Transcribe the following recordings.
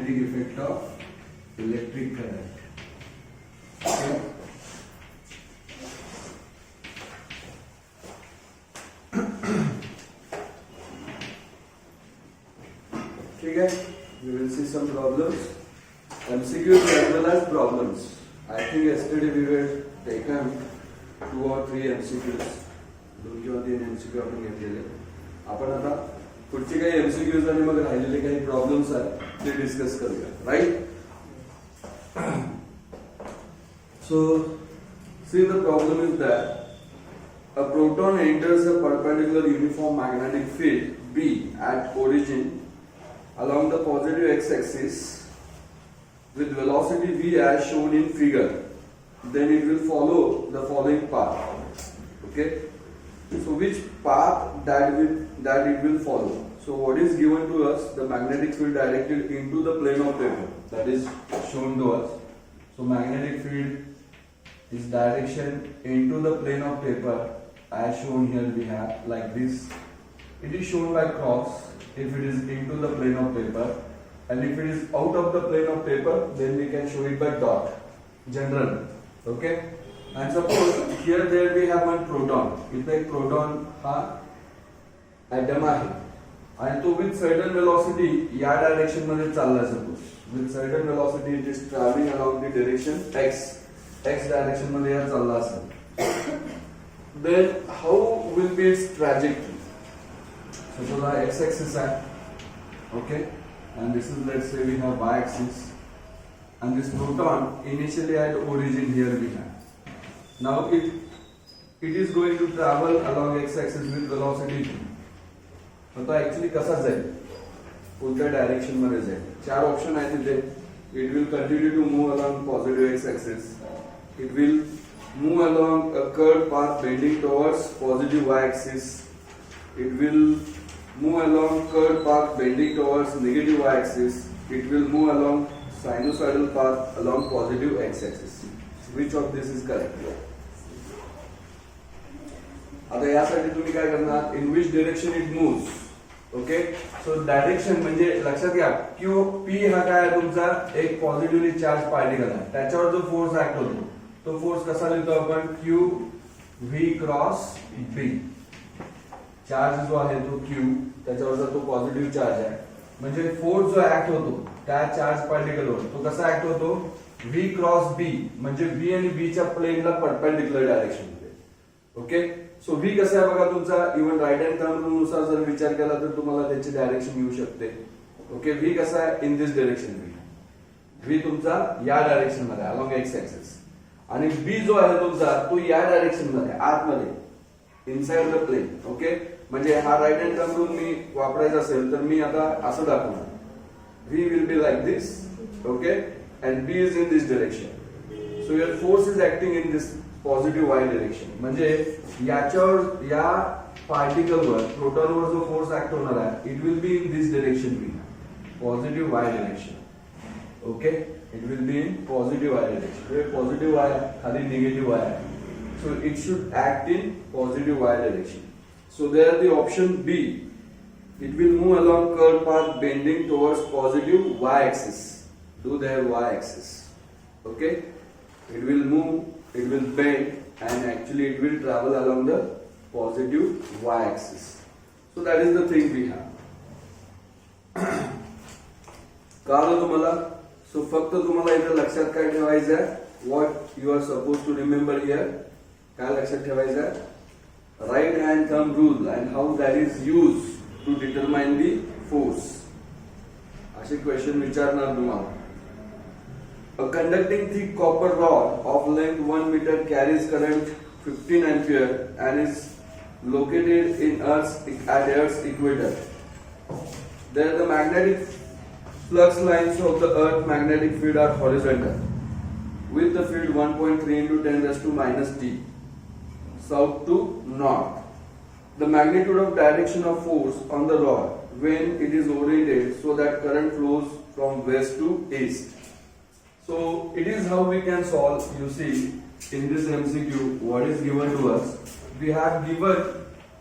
magnetic effect of electric current. Okay. Okay, we will see some problems, MCQs as well as problems. I think yesterday we were taken 2 or 3 MCQs, 2 किंवा 3 MCQ आपण घेतलेले. आपण आता पुढचे काही MCQs आणि मग राहिलेले काही प्रॉब्लेम्स आहेत ते डिस्कस करूया, right? So, see, the problem is that a proton enters a perpendicular uniform magnetic field B at origin along the positive x-axis with velocity v as shown in figure. Then it will follow the following path. Okay. So which path that it will follow? So what is given to us? The magnetic field directed into the plane of paper. That is shown to us. So magnetic field is direction into the plane of paper as shown here. We have like this. It is shown by cross if it is into the plane of paper, and if it is out of the plane of paper, then we can show it by dot. General. Okay. And suppose here there we have one proton. इथे एक proton हा atom आहे आणि तो with certain velocity या direction मध्ये चालला. Suppose with certain velocity it is traveling along the direction x direction मध्ये या चालला असेल. Then how will be its trajectory? So the x-axis आहे, okay, and this is, let's say we have y-axis, and this proton initially at origin here we have. Now it is going to travel along x-axis with velocity v. आता actually कसा जाईल, कोणत्या direction मध्ये जाईल? 4 option आहेत तिथे. It will continue to move along positive x-axis. It will move along a curved path bending towards positive y-axis. It will move along curved path bending towards negative y-axis. It will move along sinusoidal path along positive x-axis. Which of this is correct? आता यासाठी तुम्ही काय करणार? In which direction it moves? Okay. So direction म्हणजे लक्षात घ्या, Q P हा काय आहे तुमचा एक पॉझिटिव्हली चार्ज पार्टिकल आहे. त्याच्यावर जो फोर्स ऍक्ट होतो तो फोर्स कसा लिहितो आपण? Q V cross B. Charge जो आहे तो Q, त्याच्यावरचा तो पॉझिटिव्ह चार्ज आहे. म्हणजे फोर्स जो ऍक्ट होतो त्या चार्ज पार्टिकलवर तो कसा ऍक्ट होतो? V क्रॉस B, म्हणजे V आणि B च्या प्लेनला परपेंडिक्युलर डायरेक्शन मध्ये. ओके. सो V कसा आहे बघा तुमचा, even right hand thumb rule नुसार जर विचार केला तर तुम्हाला त्याची डायरेक्शन येऊ शकते. ओके. V कसा आहे? In this direction. V तुमचा या डायरेक्शन मध्ये अलॉंग एक्स ऍक्सिस, आणि B जो आहे तुमचा तो या डायरेक्शन मध्ये आतमध्ये इनसाइड द प्लेन. ओके. म्हणजे हा राईट हँड थंब रूल मी वापरायचा असेल तर मी आता असं दाखवणार. V will be like this, okay, and B is in this direction. So your force is acting in this positive y direction. म्हणजे याच्यावर या पार्टिकलवर प्रोटॉनवर जो फोर्स ऍक्ट होणार आहे it will be in this direction, positive y direction. Okay. It will be in positive y direction. Positive y खाली negative y आहे. So it should act in positive y direction. So there the option B. It will move along curved path bending towards positive y-axis. Do their y-axis. Okay. It will move. It will bend, and actually it will travel along the positive y-axis. So that is the thing we have. कळलं तुम्हाला? So फक्त तुम्हाला इथे लक्षात काय ठेवायचं आहे? What you are supposed to remember here? काय लक्षात ठेवायचं आहे? Right hand thumb rule and how that is used to determine the force. असे क्वेश्चन विचारणार तुम्हाला. A conducting thick copper rod of length 1 meter carries current 15 ampere and is located in at Earth's equator. There the magnetic flux lines of the Earth magnetic field are horizontal with the field 1.3 into 10 raised to minus t, south to north. The magnitude of direction of force on the rod when it is oriented so that current flows from west to east. So it is how we can solve. You see in this MCQ what is given to us. We have given,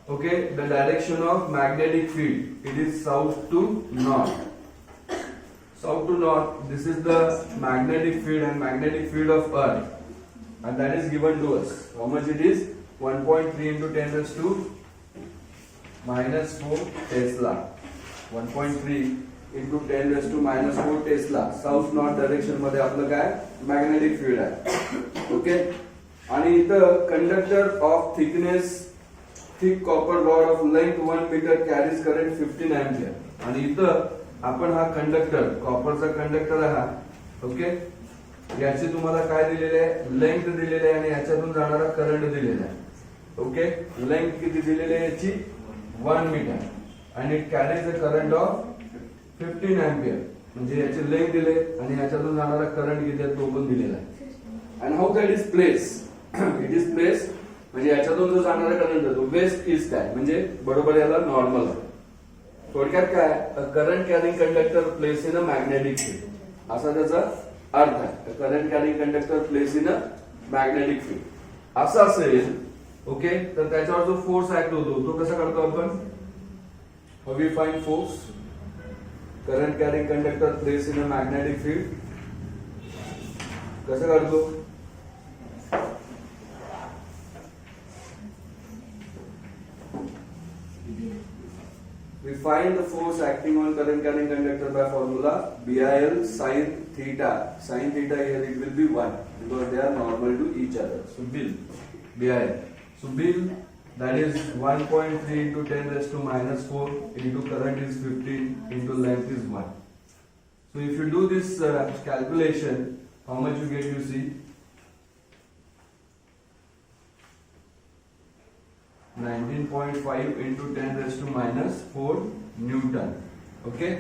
okay, the direction of magnetic field. It is south to north. south to north, this is the magnetic field and magnetic field of earth, and that is given to us. How much it is? 1.3 into 10 raised to minus 4 Tesla. 1.3 into 10 raised to minus 4 Tesla. South north direction मध्ये आपलं काय magnetic field आहे. Okay. आणि इथं conductor of thickness thick copper rod of length 1 metre carries current 15 ampere. आणि इथं आपण हा कंडक्टर कॉपरचा कंडक्टर आहे हा. ओके. याची तुम्हाला काय दिलेले आहे? लेंथ दिलेली आहे आणि याच्यातून जाणारा करंट दिलेला आहे. ओके. लेंथ किती दिलेली आहे याची? 1 मीटर आणि it carries a current of 15 ampere. म्हणजे याची लेंथ दिले आणि याच्यातून जाणारा करंट किती आहे तो पण दिलेला आहे. And how that is place? It is place म्हणजे याच्यातून जो जाणारा करंट आहे तो वेस्ट ईस्ट आहे, म्हणजे बरोबर याला नॉर्मल आहे. थोडक्यात काय? Current carrying conductor place in a magnetic field असा त्याचा अर्थ आहे. Current carrying conductor place in a magnetic field असं असेल. ओके. तर त्याच्यावर जो फोर्स ऍक्ट होतो तो कसा करतो आपण? How we find force? Current carrying conductor place in a magnetic field कसं करतो? We find the force acting on current carrying conductor by formula BIL sin theta. Sin theta here it will be 1 because they are normal to each other. So BIL. So BIL that is 1.3 into 10 raised to minus 4 into current is 15 into length is 1. So if you do this calculation, how much you get? You see 19.5 into 10 raised to minus 4 Newton. Okay.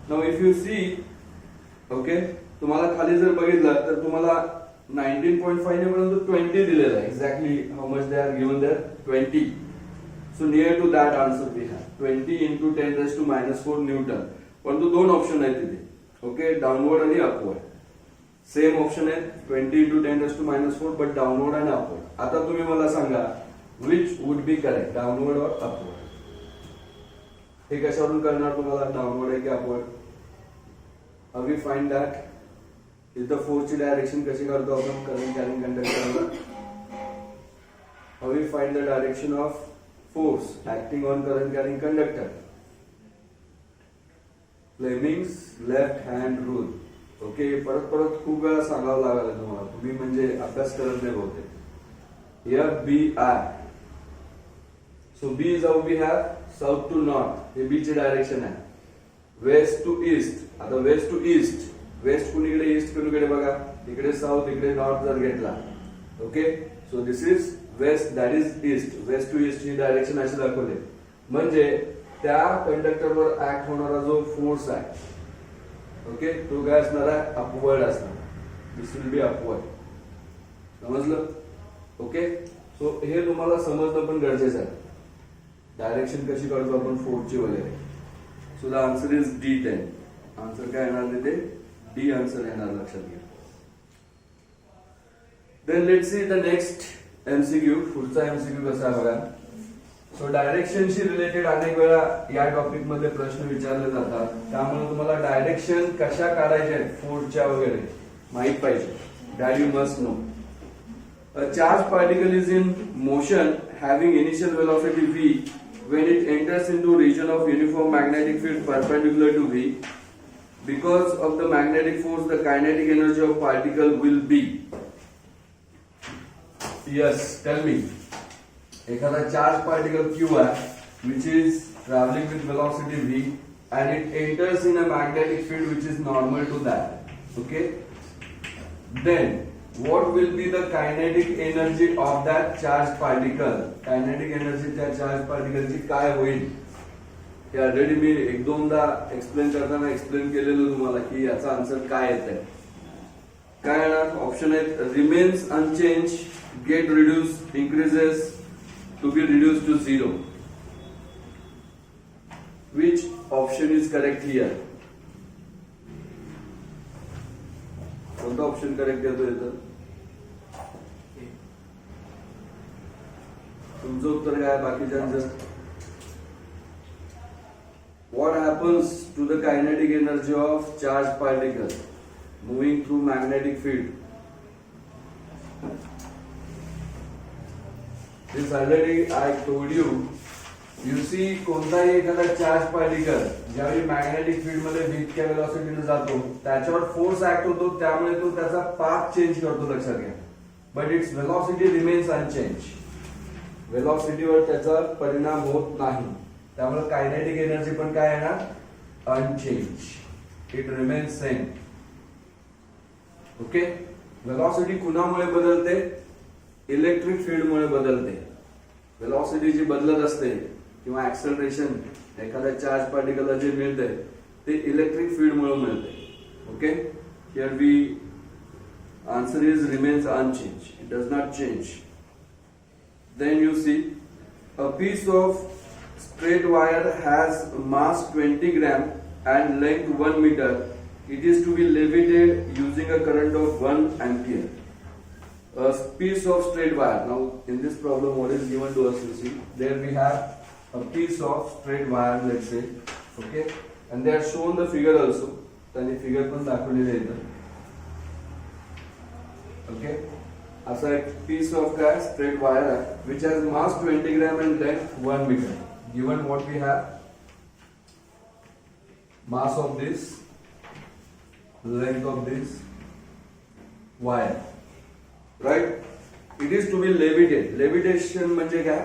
Now if you see, okay, तुम्हाला खाली जर बघितलं तर तुम्हाला 19.5 ने परंतु 20 दिलेलं आहे. Exactly how much they are given there? 20. So near to that answer we have 20 into 10 raised to minus 4 Newton. परंतु दोन ऑप्शन आहेत तिथे. ओके. डाउनवर्ड आणि अपवर्ड. सेम ऑप्शन आहे 20 into 10 raised to minus 4 but downward आणि upward. आता तुम्ही मला सांगा which would be correct, downward or upward? हे कशावरून करणार तुम्हाला? डाउनवर्ड आहे की upward? How we find that? इथं फोर्सची डायरेक्शन कशी करतो आपण करंट कॅरिंग कंडक्टरला? How we find the direction of force acting on current carrying conductor? Fleming's left hand rule. Okay. परत परत खूप वेळा सांगावं लागलं तुम्हाला, तुम्ही म्हणजे अभ्यास करत नाही बहुतेक. Here BI. So B is how we have south to north. हे B ची डायरेक्शन आहे. West to east. आता वेस्ट टू ईस्ट, वेस्ट कुणीकडे ईस्ट कुणीकडे बघा, इकडे साऊथ इकडे नॉर्थ जर घेतला. Okay. So this is west that is east. West to east ही डायरेक्शन अशी दाखवली. म्हणजे त्या कंडक्टरवर ऍक्ट होणारा जो फोर्स आहे ओके तो काय असणार आहे? अपवर्ड असणार. This will be upward. समजलं? ओके. सो हे तुम्हाला समजणं पण गरजेचं आहे. डायरेक्शन कशी काढतो आपण फोर्सची वगैरे. So the answer is D10. Answer काय येणार तिथे? डी आन्सर येणार, लक्षात घ्या. Then let's see the next MCQ. पुढचा एमसीक्यू कसा आहे बघा. सो डायरेक्शनशी रिलेटेड अनेक वेळा या टॉपिक मध्ये प्रश्न विचारले जातात. त्यामुळे तुम्हाला डायरेक्शन कशा काढायच्या आहेत फोर्सच्या वगैरे माहित पाहिजे. That you must know. A charged particle is in motion having initial velocity v. When it enters into region of uniform magnetic field perpendicular to v, because of the magnetic force, the kinetic energy of particle will be. Yes, tell me. एखादा charged particle q आहे, which is traveling with velocity v, and it enters in a magnetic field which is normal to that. Okay. Then what will be the kinetic energy of that charged particle? Kinetic energy त्या charged particle ची काय होईल? हे already मी एक दोनदा explain करताना explain केलेलं तुम्हाला की याचा आन्सर काय येतंय. काय येणार? ऑप्शन आहेत remains unchange, get reduce, increases, to be reduce to 0. Which option is correct here? कोणता ऑप्शन करेक्ट येतो इथं? तुमचं उत्तर काय? बाकीच्यांचं what happens to the kinetic energy of charged particles moving through magnetic field? This already I told you. You see, कोणताही एखादा charge particle ज्यावेळी magnetic field मध्ये इतक्या वेलोसिटीने जातो त्याच्यावर फोर्स ऍक्ट होतो, त्यामुळे तो त्याचा पाथ चेंज करतो, लक्षात घ्या. But it's velocity remains unchange. वेलॉसिटीवर त्याचा परिणाम होत नाही, त्यामुळे कायनेटिक एनर्जी पण काय येणार? Unchange. It remains same. Okay. Velocity कुणामुळे बदलते? इलेक्ट्रिक फील्ड मुळे बदलते. वेलॉसिटी जी बदलत असते किंवा ऍक्सेलरेशन एखाद्या चार्ज पार्टिकलला जे मिळते ते इलेक्ट्रिक फील्ड मुळे मिळते. Okay. Here we answer is remains unchange. It does not change. Then you see a piece of straight wire has mass 20 gram and length 1 meter. It is to be levitated using a current of 1 ampere. A piece of straight wire. Now in this problem what is given to us, you see there we have a piece of straight wire, let's say. Okay, and they are shown the figure also. Tani figure पण दाखवलेली आहे इथं. Okay, असा एक piece of काय straight wire आहे which has mass 20 gram and length 1 meter. Given what we have, mass of this, length of this wire. Right? It is to be levitated. Levitation म्हणजे काय?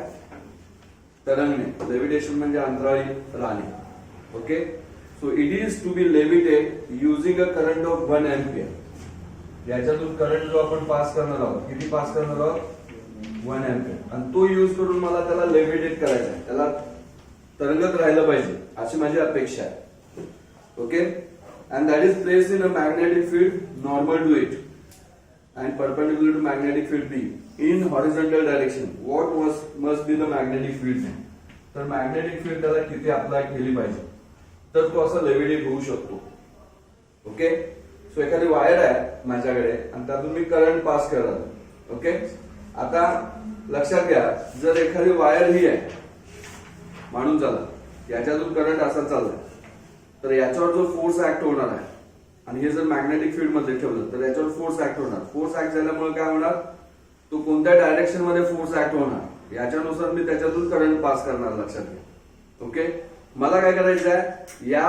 तरंगणे. Levitation म्हणजे अंतराळी राहणे. Okay? So it is to be levitated using a current of 1 ampere. याच्यातून current जो आपण पास करणार आहोत, किती पास करणार आहोत? 1 ampere. आणि तो यूज करून मला त्याला लेव्हिटेट करायचा आहे, त्याला तरंगत राहिलं पाहिजे अशी माझी अपेक्षा आहे. Okay. And that is placed in a magnetic field normal to it and perpendicular to magnetic field B in horizontal direction. What must be the magnetic field then? तर magnetic field त्याला किती अप्लाय केली पाहिजे तर तो असं लेव्हिटेट होऊ शकतो. ओके. सो एखादी वायर आहे माझ्याकडे आणि त्यातून मी करंट पास करत. ओके. आता लक्षात घ्या, जर एखादी वायर ही आहे मानून चला, याच्यातून करंट असा चाललाय, तर याच्यावर जो फोर्स ऍक्ट होणार आहे आणि हे जर मॅग्नेटिक फील्ड मध्ये ठेवलं तर याच्यावर फोर्स ऍक्ट होणार. फोर्स ऍक्ट झाल्यामुळे काय होणार? तो कोणत्या डायरेक्शन मध्ये फोर्स ऍक्ट होणार याच्यानुसार मी त्याच्यातून करंट पास करणार, लक्षात घ्या. ओके. मला काय करायचं आहे, या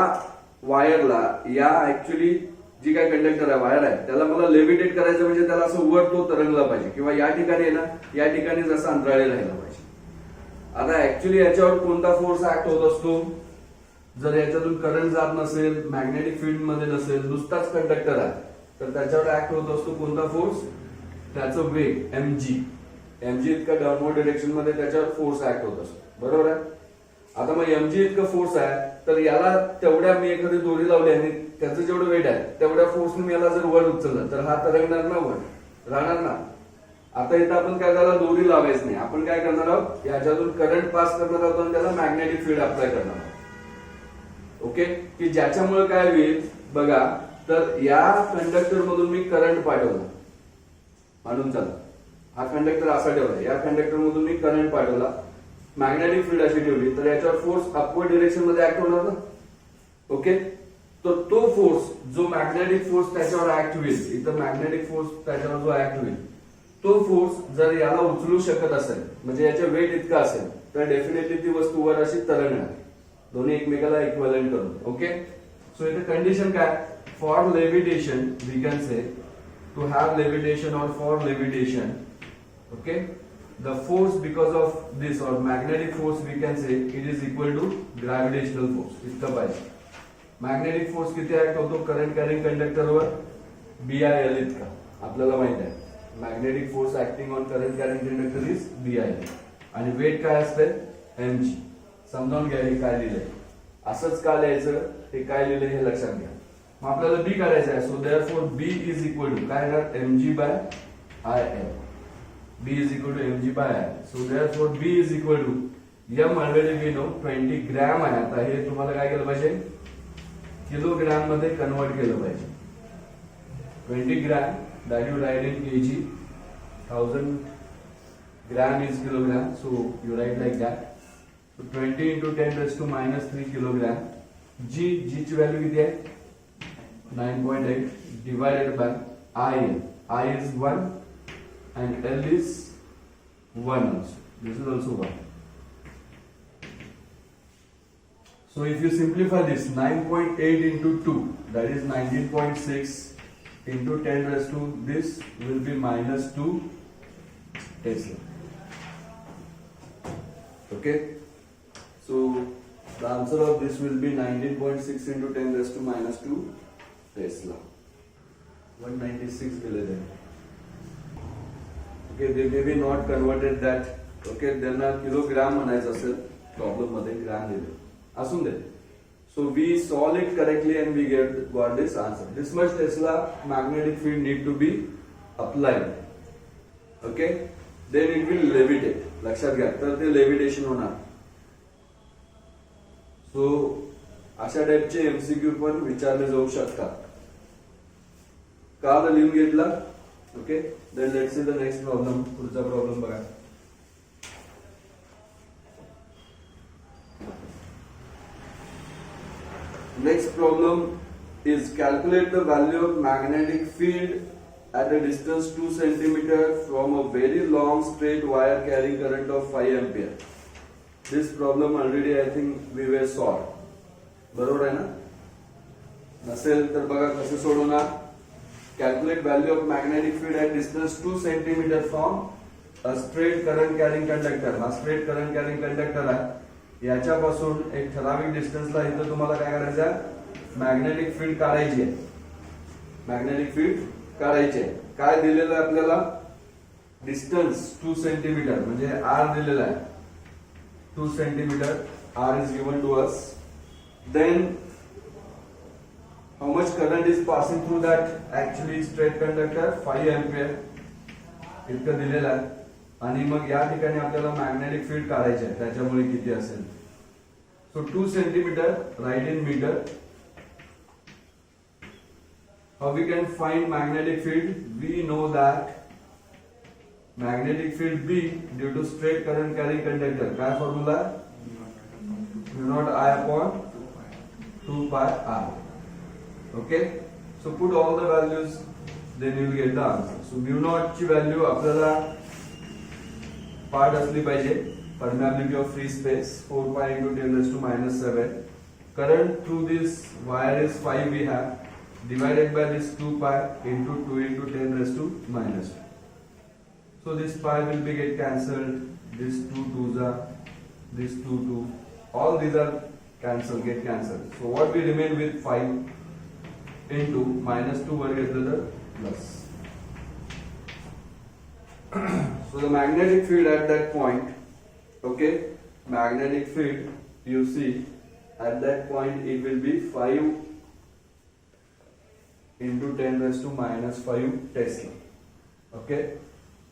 वायरला, या ऍक्च्युली जी काय कंडक्टर आहे, वायर आहे, त्याला मला लेव्हिटेट करायचं म्हणजे त्याला असं वर तो तरंगला पाहिजे किंवा या ठिकाणी आहे ना, या ठिकाणी जसं अंतराळी राहिला पाहिजे. आता ऍक्च्युली याच्यावर कोणता फोर्स ऍक्ट होत असतो? जर याच्यातून करंट जात नसेल, मॅग्नेटिक फील्ड मध्ये नसेल, नुसताच कंडक्टर आहे, तर त्याच्यावर ऍक्ट होत असतो कोणता फोर्स? त्याचं वेग mg. mg इतका डाऊनवर्ड डायरेक्शन मध्ये त्याच्यावर फोर्स ऍक्ट होत असतो. बरोबर आहे. आता मग mg इतका फोर्स आहे, तर याला तेवढ्या मी एखादी दोरी लावली आणि त्याचं जेवढं वेट आहे तेवढ्या फोर्सने मी याला जर वर उचललं तर हा तरंगणार ना, वर राहणार ना. आता इथं आपण काय झालं, दोरी लावायच नाही, आपण काय करणार आहोत, याच्यातून करंट पास करणार आहोत आणि त्याला मॅग्नेटिक फील्ड अप्लाय करणार आहोत. ओके. की ज्याच्यामुळे काय होईल बघा, तर या कंडक्टर मधून मी करंट पाठवला म्हणून चला, हा कंडक्टर असा ठेवला, या कंडक्टर मधून मी करंट पाठवला, मॅग्नेटिक फील्ड अशी ठेवली, तर याच्यावर फोर्स अपवर्ड डिरेक्शन मध्ये ऍक्ट होणार ना. ओके. तर तो फोर्स जो मॅग्नेटिक फोर्स त्याच्यावर ऍक्ट होईल, इथं मॅग्नेटिक फोर्स त्याच्यावर जो ऍक्ट होईल, तो फोर्स जर याला उचलू शकत असेल, म्हणजे याच्या वेट इतका असेल, तर डेफिनेटली ती वस्तू वर अशी तरंगणार, दोन्ही एकमेकाला इक्विव्हॅलेंट करून. ओके. सो इथे कंडिशन काय? For levitation we can say, to have levitation or for levitation, okay, the force because of this or magnetic force we can say it is equal to gravitational force. इतकं पाहिजे. Magnetic force किती act होतो current carrying कंडक्टरवर? BIL इतका. आपल्याला माहित आहे magnetic force acting on current carrying conductor is BIL. आणि वेट काय असते? mg. समजावून घ्या हे काय लिहिलंय, असंच का लिहायचं, हे काय लिहिलंय हे लक्षात घ्या. मग आपल्याला बी काढायचं आहे. So therefore B is equal to काय येणार? mg by IL. B is equal to mg by I. So therefore B is equal to m already we know 20 gram आहे. आता हे तुम्हाला काय केलं पाहिजे? किलोग्राम मध्ये कन्वर्ट केलं पाहिजे. 20 gram that you write in kg, 1000 gram is kilogram, so you write like that. So 20 into 10 raised to minus 3 kilogram G ची व्हॅल्यू किती आहे 9.8 divided by I is 1 and L is 1 also. This is also 1. So if you simplify this, 9.8 into 2, that is 19.6 into 10 raised to this will be minus 2 Tesla. Okay? So the answer of this will be 19.6 into 10 raised to minus 2 Tesla. 196 दिले there. Okay, they may be not converted that. Okay, त्यांना kilogram म्हणायचं असेल problem मध्ये ग्राम दिले असून दे. So we solve it correctly and we got this answer. This much Tesla magnetic field need to be applied. Okay, then it will levitate. लक्षात घ्या तर ते लेविटेशन होणार. So अशा टाइपचे एमसीक्यू पण विचारले जाऊ शकतात. का तर लिहून घेतला. Okay, then let's see the next problem. पुढचा प्रॉब्लेम बघा. Next problem is calculate the value of magnetic field at a distance 2 cm from a very long straight wire carrying current of 5 ampere. This problem already I think we were solved. बरोबर आहे ना? नसेल तर बघा कसे सोडवणार. Calculate value of magnetic field at distance 2 cm from a straight current carrying conductor. हा straight current carrying conductor आहे. याच्यापासून एक ठराविक डिस्टन्सला इथं तुम्हाला काय करायचं आहे मॅग्नेटिक फील्ड काढायची आहे. मॅग्नेटिक फील्ड काढायची आहे. काय दिलेलं आहे आपल्याला डिस्टन्स 2 सेंटीमीटर म्हणजे आर दिलेला आहे 2 centimetre. R is given to us. Then how much current is passing through that actually straight conductor 5 ampere इतकं दिलेलं आहे. आणि मग या ठिकाणी आपल्याला मॅग्नेटिक फील्ड काढायचे आहे त्याच्यामुळे किती असेल. So 2 centimetre right in metre. How we can find magnetic field. We know that magnetic field B due to straight current carrying conductor. काय formula mu naught I upon 2 pi R. Okay, so put all the values, then you will get the answer. So mu naught ची value आपल्याला part असली पाहिजे. Permeability of free space 4 pi into 10 raised to minus 7. Current through this wire is 5 we have divided by this 2 pi into 2 into 10 raised to minus 2. So this pi will be get cancelled. This 2 2s are this 2 2. All these are cancelled, get cancelled. So what we remain with 5 into minus 2 वर घेतलं तर plus. So the magnetic field at that point, okay, magnetic field you see at that point it will be 5 into 10 raised to minus 5 Tesla. Okay,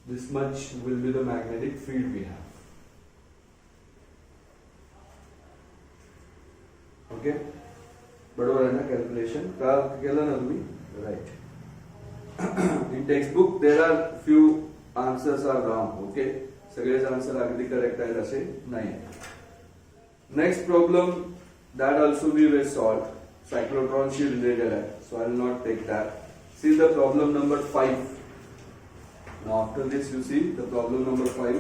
this much will be the magnetic field we have. Okay, बरोबर आहे ना calculation का केलं ना तुम्ही. Right. In textbook there are few answers are wrong. Okay, सगळेच answer अगदी correct आहेत असे नाही. Next problem that also we will solve. Cyclotron she related आहे, so I will not take that. See the problem number 5. Now after this you see the problem number 5.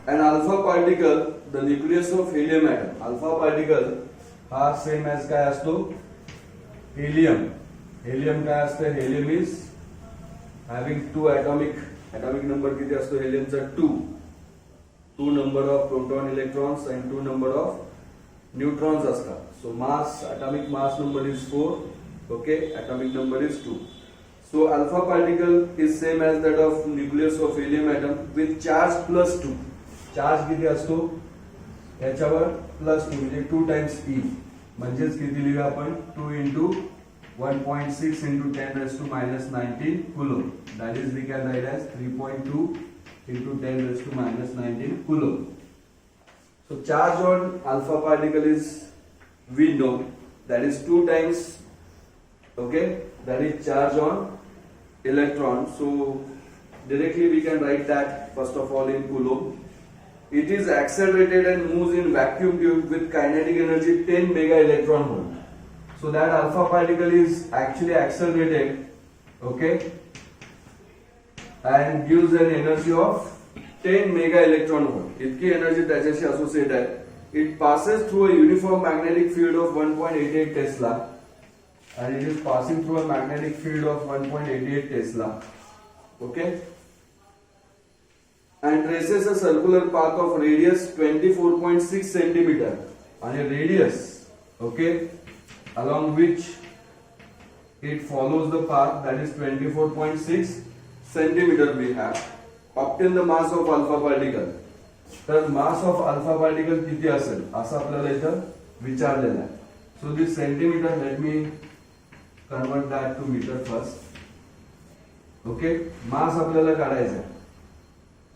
An alpha particle, the nucleus of helium atom. Alpha particle हा same as काय असतो helium. Helium काय असतं. Helium is having 2 atomic number किती असतो हेलियमचा 2 number of proton electrons and 2 number of neutrons असतात. So mass, atomic mass number is 4. Okay, atomic number is 2. So alpha particle is same as that of nucleus of helium atom with charge plus 2. Charge किती असतो याच्यावर plus 2 म्हणजे 2 times E. म्हणजेच किती लिहूया आपण 2 into 1.6 into 10 raised to minus 19 coulomb. That is we can write as 3.2 into 10 raised to minus 19 coulomb. So charge on alpha particle is we know that is 2 times, okay, that is charge on electron. So directly we can write that first of all in coulomb. It is accelerated and moves in vacuum tube with kinetic energy 10 mega electron volt. So that alpha particle is actually accelerated, okay, and gives an energy of 10 mega electron volt. इतकी energy त्याच्याशी associated आहे. It passes through a uniform magnetic field of 1.88 Tesla, and it is passing through a magnetic field of 1.88 Tesla, okay, and traces a circular path of radius 24.6 centimeter, and a radius, okay, along which it follows the path, that is 24.6 centimeter we have. Obtain the mass of alpha particle. तर mass of alpha particle किती असेल असं आपल्याला इथं विचारलेलं आहे. So this centimetre, let me convert that to metre first. Okay, mass आपल्याला काढायचं आहे.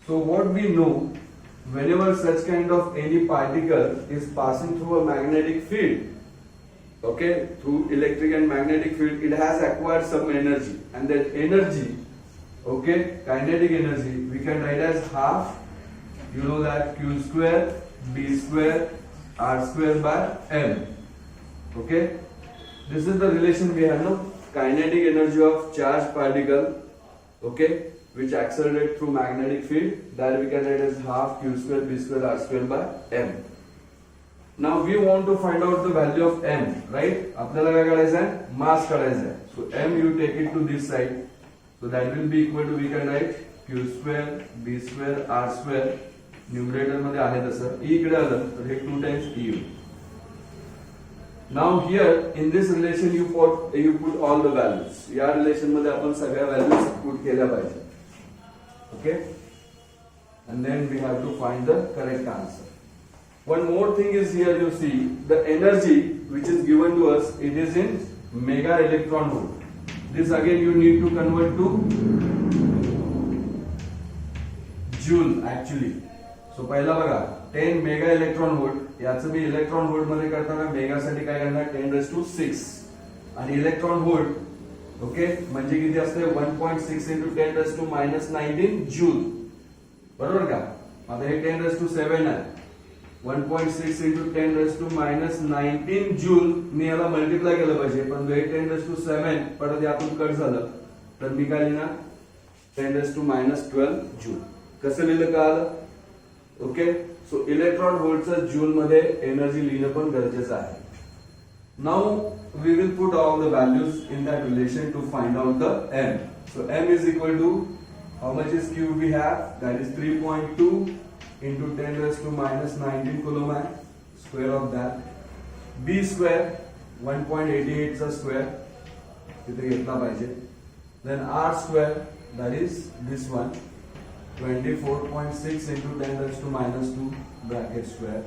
So what we know, whenever such kind of any particle is passing through a magnetic field, okay, through electric and magnetic field, it has acquired some energy, and that energy, okay, kinetic energy, we can write as half, you know that, q square b square r square by m. Okay, this is the relation we have, no, kinetic energy of charged particle, okay, which accelerate through magnetic field, that we can write as half q square b square r square by m. Now we want to find out the value of m, right? आपल्याला काय करायचं आहे, मास काढायचा आहे. So m you take it to this side, so that will be equal to, we can write q square b square r square, numerator मध्ये आहे तसं, e इकडे आलं तर हे 2 times e होईल. Now here in this relation you put all the values. या relation मध्ये आपण सगळ्या व्हॅल्यूज पुट केल्या पाहिजे. Okay, and then we have to find the correct answer. One more thing is here, you see the energy which is given to us, it is in mega electron volt. This again you need to convert to joule actually. So पहिला बघा 10 mega electron volt, याचं मी electron volt मध्ये करताना mega साठी काय करणार 10⁶, आणि electron volt okay म्हणजे किती असते 1.6 into 10⁻⁹ जूल, बरोबर का. आता हे 10⁷ आहे, 1.6 into 10⁻⁹ जूल मी याला मल्टिप्लाय केलं पाहिजे, पण हे 10⁷ परत यातून कट झालं तर मी काय लिहिणार 10⁻12 जूल. कसं लिहिलं का आलं, ओके. सो इलेक्ट्रॉन व्होल्टचं जूल मध्ये एनर्जी लिहिणं पण गरजेचं आहे. Now we will put all the values in that relation to find out the m. सो m is equal to how much is q we have, that is 3.2 into 10⁻⁹ coulomb, square of that. b square 1.88 चा square तिथे घेतला पाहिजे. then r square, that is this one, 24.6 into 10⁻² bracket square.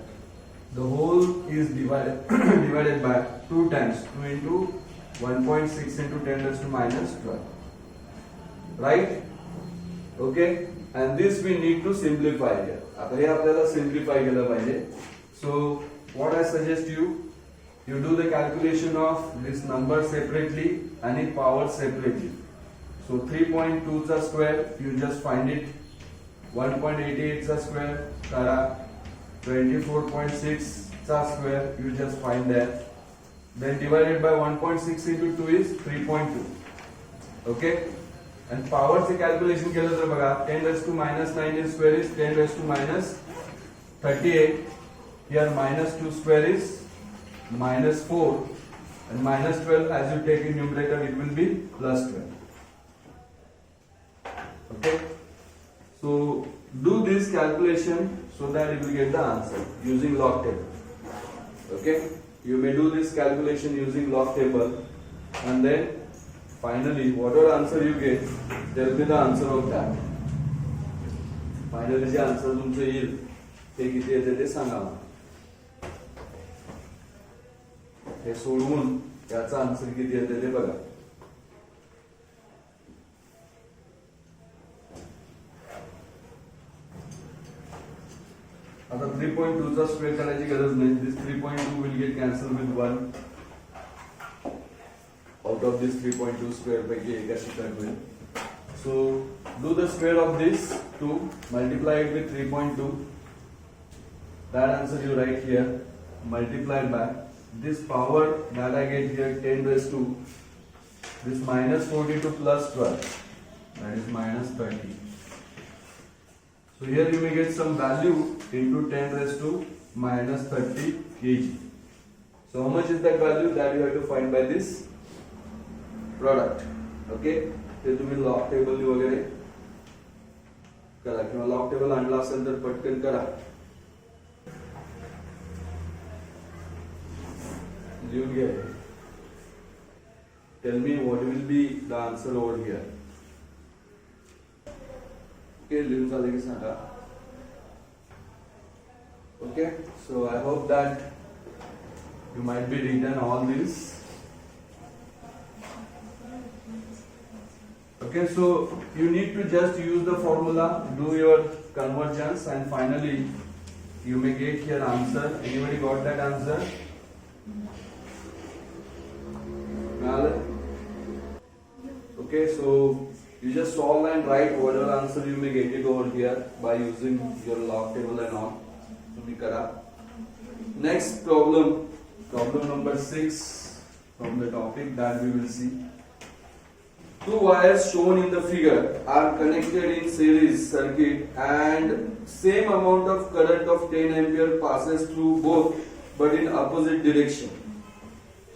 The whole is divided by 2 times, 2 into 1.6 into 10⁻12, right? Okay, and this we need to simplify here. आता हे आपल्याला simplify केलं पाहिजे. So what I suggest you do the calculation of this number separately and its power separately. So 3.2 चा square you just find it, 1.88 चा square करा, 24.6 चा square you just find that, then divided by 1.6 into 2 is 3.2. okay, and power चे calculation केलं तर बघा 10⁻⁹ square is 10⁻38. here -2 square is -4, and -12 as you take in numerator it will be +12. okay, so do this calculation so that you will get the answer using log table. Okay, you may do this calculation using log table, and then finally whatever answer you get, there will be the answer of that. Finally J answer तुमचे येईल ते किती येते ते सांगा मला. हे सोडवून याचा answer किती येते ते बघा. आता 3.2 चा स्क्वेअर करायची गरज नाही. This 3.2 will get cancel with 1. Out of this 3.2 square पैकी एक अशी कट होईल. So do the square of this 2, multiply it with 3.2. That answer you write here, multiplied by this power that I get here 10 raised to this minus 42 plus 12, that is minus 30. So here you may get some value into 10 raised to minus 30 kg. So how much is that value that you have to find by this product? Okay, ते तुम्ही log table वगैरे करा किंवा log table आणला असेल तर पटकन करा. लिहून घ्या. Tell me what will be the answer over here. Okay, लिहून झाले की सांगा. Okay, so I hope that you might be written all this. Okay, so you need to just use the formula, do your conversions, and finally you may get your answer. Anybody got that answer? Okay, so you just solve and write whatever answer you may get it over here by using your log table and all. Next problem, problem number 6 from the topic that we will see. Two wires shown in the figure are connected in series circuit and same amount of current of 10 ampere passes through both but in opposite direction.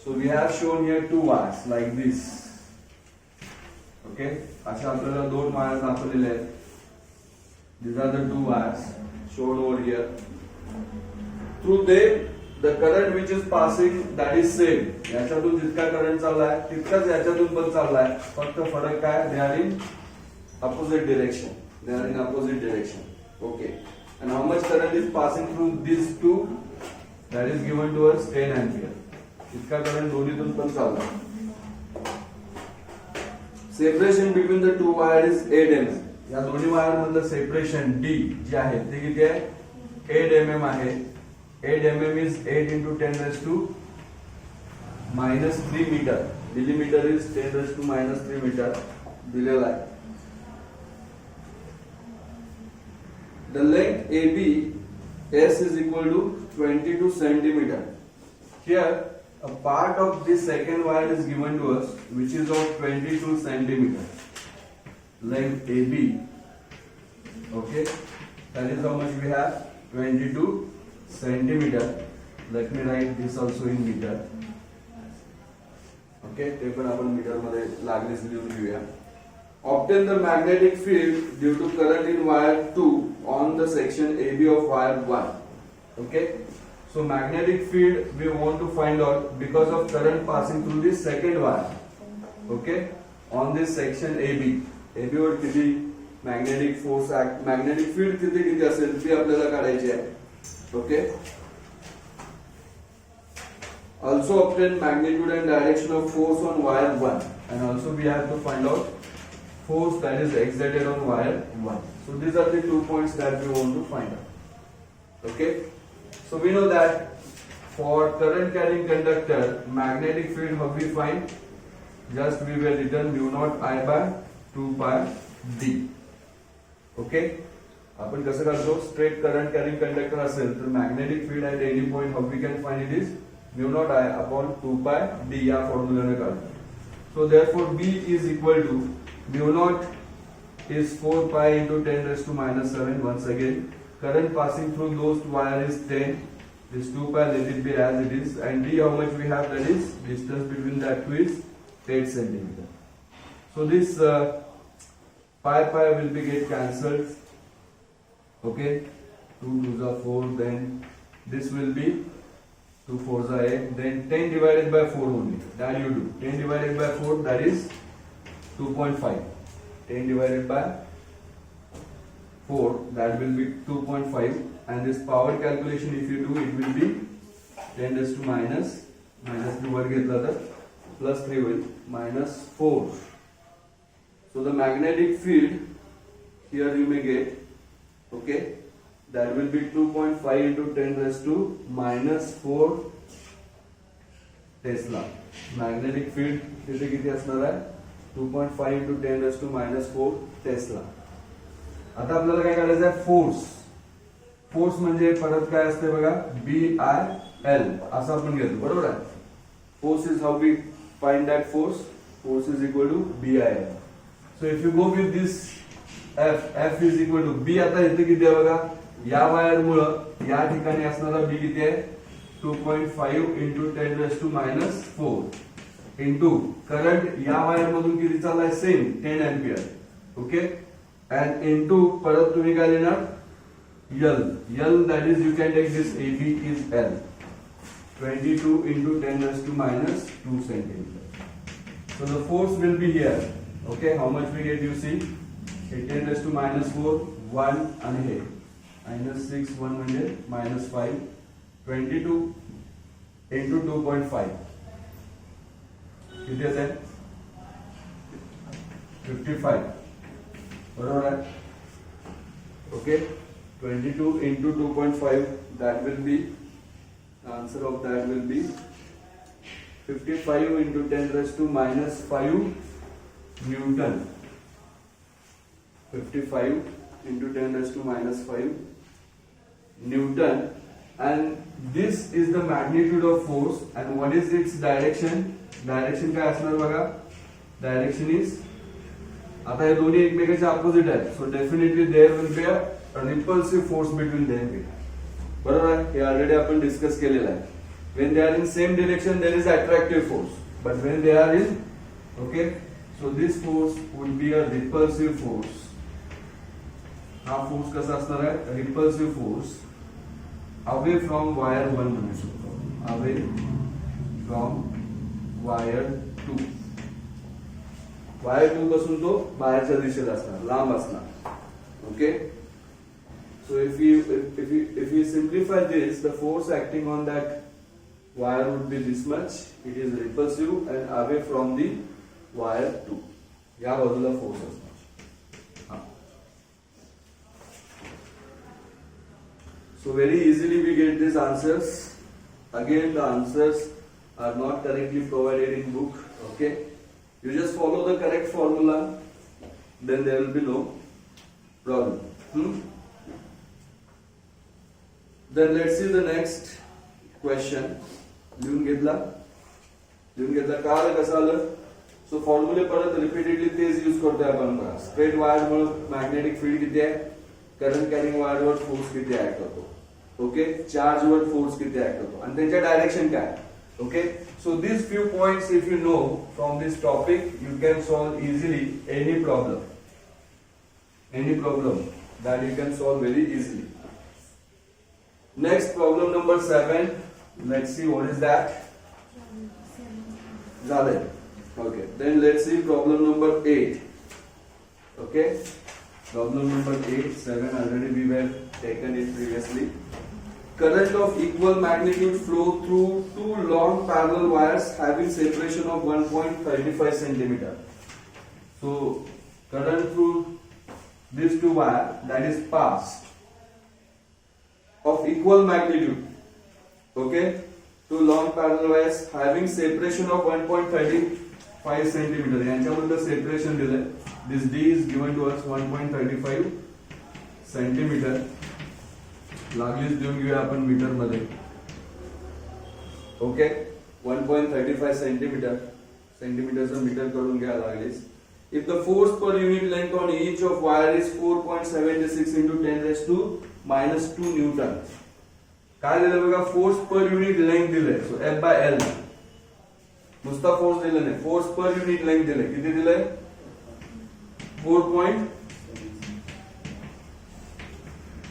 So we have shown here two wires like this. Okay, अशा आपल्याला दोन wires दाखवलेले आहेत. These are the two wires shown over here. Through them the current which is passing that is same. याच्यातून जितका current चाललाय तितकाच याच्यातून पण चाललाय, फक्त फरक काय, they are in opposite direction. They are in opposite direction. Okay, and how much current is passing through these two? That is given to us 10 ampere. इतका करंट दोन्हीतून पण चाललाय. Separation between the two wires is 8 mm. या दोन्ही wire मधलं separation D जे आहे ते किती आहे, 8 mm आहे. 8 mm is 8 into 10 raised to minus 3 meter. Millimeter is 10 raised to minus 3 meter. दिलेला आहे. The length AB S is equal to 22 centimeter. Here a part of this second wire is given to us which is of 22 centimeter. Length AB. Okay, that is how much we have, 22 centimeter. Let me write this also in meter. Okay, ते पण आपण metre मध्ये लागलीच लिहून घेऊया. Obtain the magnetic field due to current in wire 2 on the section AB of wire 1. Okay, so magnetic field we want to find out because of current passing through this second wire. Okay, on this section AB. AB वर किती magnetic force act, magnetic field किती असेल ती आपल्याला काढायची आहे. Okay, also obtain magnitude and direction of force on wire 1, and also we have to find out force that is exerted on wire 1. So these are the 2 points that we want to find out. Okay, so we know that for current carrying conductor magnetic field how we find, just we will written mu naught I by 2 pi d. Okay, आपण कसं करतो, straight current carrying conductor असेल तर magnetic field at any point how we can find it is mu naught I upon 2 pi D या फॉर्म्युलाने काढतो. So therefore B is equal to mu naught is 4 pi into 10 raised to minus 7. Once again, current passing through those wire is 10. This 2 pi let it be as it is, and d how much we have, that is distance between that two is 8 centimeter. So this pi will be get cancelled. Okay, 2 2s are 4, then this will be 2 4s are 8, then 10 divided by 4 only, that you do. 10 divided by 4, that is 2.5. 10 divided by 4, that will be 2.5, and this power calculation if you do, it will be 10 raised to minus 2 वर घेतला तर plus 3 होईल, minus 4. So the magnetic field here you may get, okay, that will be 2.5 into 10 raised to minus 4 Tesla. Magnetic field तिथे किती असणार आहे, 2.5 into 10 raised to minus 4 Tesla. आता आपल्याला काय करायचं आहे, फोर्स. फोर्स म्हणजे परत काय असते बघा, बी आय L असं आपण घेतो बरोबर आहे. Force is how we find that force. Force is equal to BIL. So if you go with this F is equal to B. आता इथे किती आहे बघा, या वायर मुळे या ठिकाणी असणारा B किती आहे 2.5 into 10 raised to minus 4 into current या वायर मधून किती चाललाय same 10 ampere. Okay and into परत तुम्ही काय लिहिणार L that is you can take this AB is L 22 into 10 raised to minus 2 centimeter. So the force will be here. Okay, how much we get you see 10 raised to minus 4 1 and here minus 6 1 म्हणजे minus 5 22 into 2.5 किती असेल 55 बरोबर आहे. Okay 22 into 2.5 that will be answer of that will be 55 into 10 raised to minus 5 Newton. 55 into 10 raised to minus 5 Newton, and this is the magnitude of force. And what is its direction? Direction काय असणार बघा, direction is आता हे दोन्ही एकमेकांच्या opposite आहेत. So definitely there will be a repulsive force between them. बरोबर आहे, हे already आपण डिस्कस केलेलं आहे. when they are in same direction there is attractive force, but when they are in okay, so this force would be a repulsive force. हा force कसा असणार आहे, repulsive force away from wire 1 म्हणू शकतो, away from wire 2. Wire 2 पासून तो बाहेरच्या दिशेला असणार, लांब असणार. Okay, so if we simplify this, the force acting on that wire would be this much. It is repulsive and away from the wire 2. या बाजूला फोर्स असणार. So very easily we get these answers. Again the answers are not correctly provided in book. Okay, you just follow the correct formula, then there will be no problem. Then let's see the next question. लिहून घेतला का आलं कसं आलं. सो फॉर्म्युले परत repeatedly तेच use करतोय आपण बघा. स्ट्रेट वायर मुळे मॅग्नेटिक फील्ड किती आहे, करंट कॅरिंग वायर वर फोर्स किती ऍक्ट होतो, ओके, चार्ज वर फोर्स किती ऍक्ट होतो आणि त्यांच्या डायरेक्शन काय. Okay, so this few points if you know from this topic you can solve easily any problem that you can solve very easily. Next problem number 7. Let's see what is that. झाले. Okay, then let's see problem number 8. Okay, problem number 8, 7 already we were taken it previously. Current of equal magnitude flow through two long parallel wires having separation of 1.35 centimeter. So current through these two wires that is passed of equal magnitude. Okay, two long parallel wires having separation of 1.35 centimeter. यांच्यामध्ये separation दिले. This D is given to us 1.35 centimeter. लागलीच देऊन घेऊया आपण metre मध्ये. Okay, 1.35 centimetre, सेंटीमीटरचं metre करून घ्या लागलीच. If the force per unit length on each of wire is 4.76 into 10 raised to minus 2 Newton. काय दिलं बघा, फोर्स पर युनिट लेंथ दिले. सो F by L. नुसता फोर्स दिले नाही, फोर्स पर युनिट लेंथ दिले. किती दिले, 4.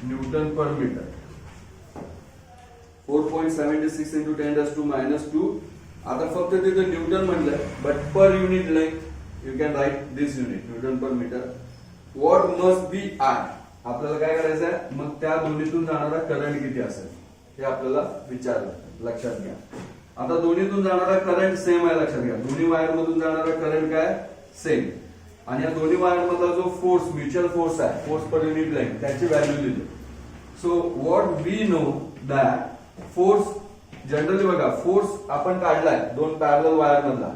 न्यूटन पर metre. 4.76 into 10 raised to minus 2. आता फक्त तिथे न्यूटन म्हणलंय, but per unit length you can write this unit, Newton per meter. What must be I? आपल्याला काय करायचं आहे, मग त्या दोन्हीतून जाणारा करंट किती असेल हे आपल्याला विचारलं. लक्षात घ्या, आता दोन्हीतून जाणारा करंट सेम आहे. लक्षात घ्या, दोन्ही वायर मधून जाणारा करंट काय सेम, आणि या दोन्ही वायर मधला जो फोर्स, म्युच्युअल फोर्स आहे, फोर्स पर युनिट लेंथ, त्याची व्हॅल्यू दिली. So what we know that force generally बघा, फोर्स आपण काढलाय दोन पॅरलल वायर मधला.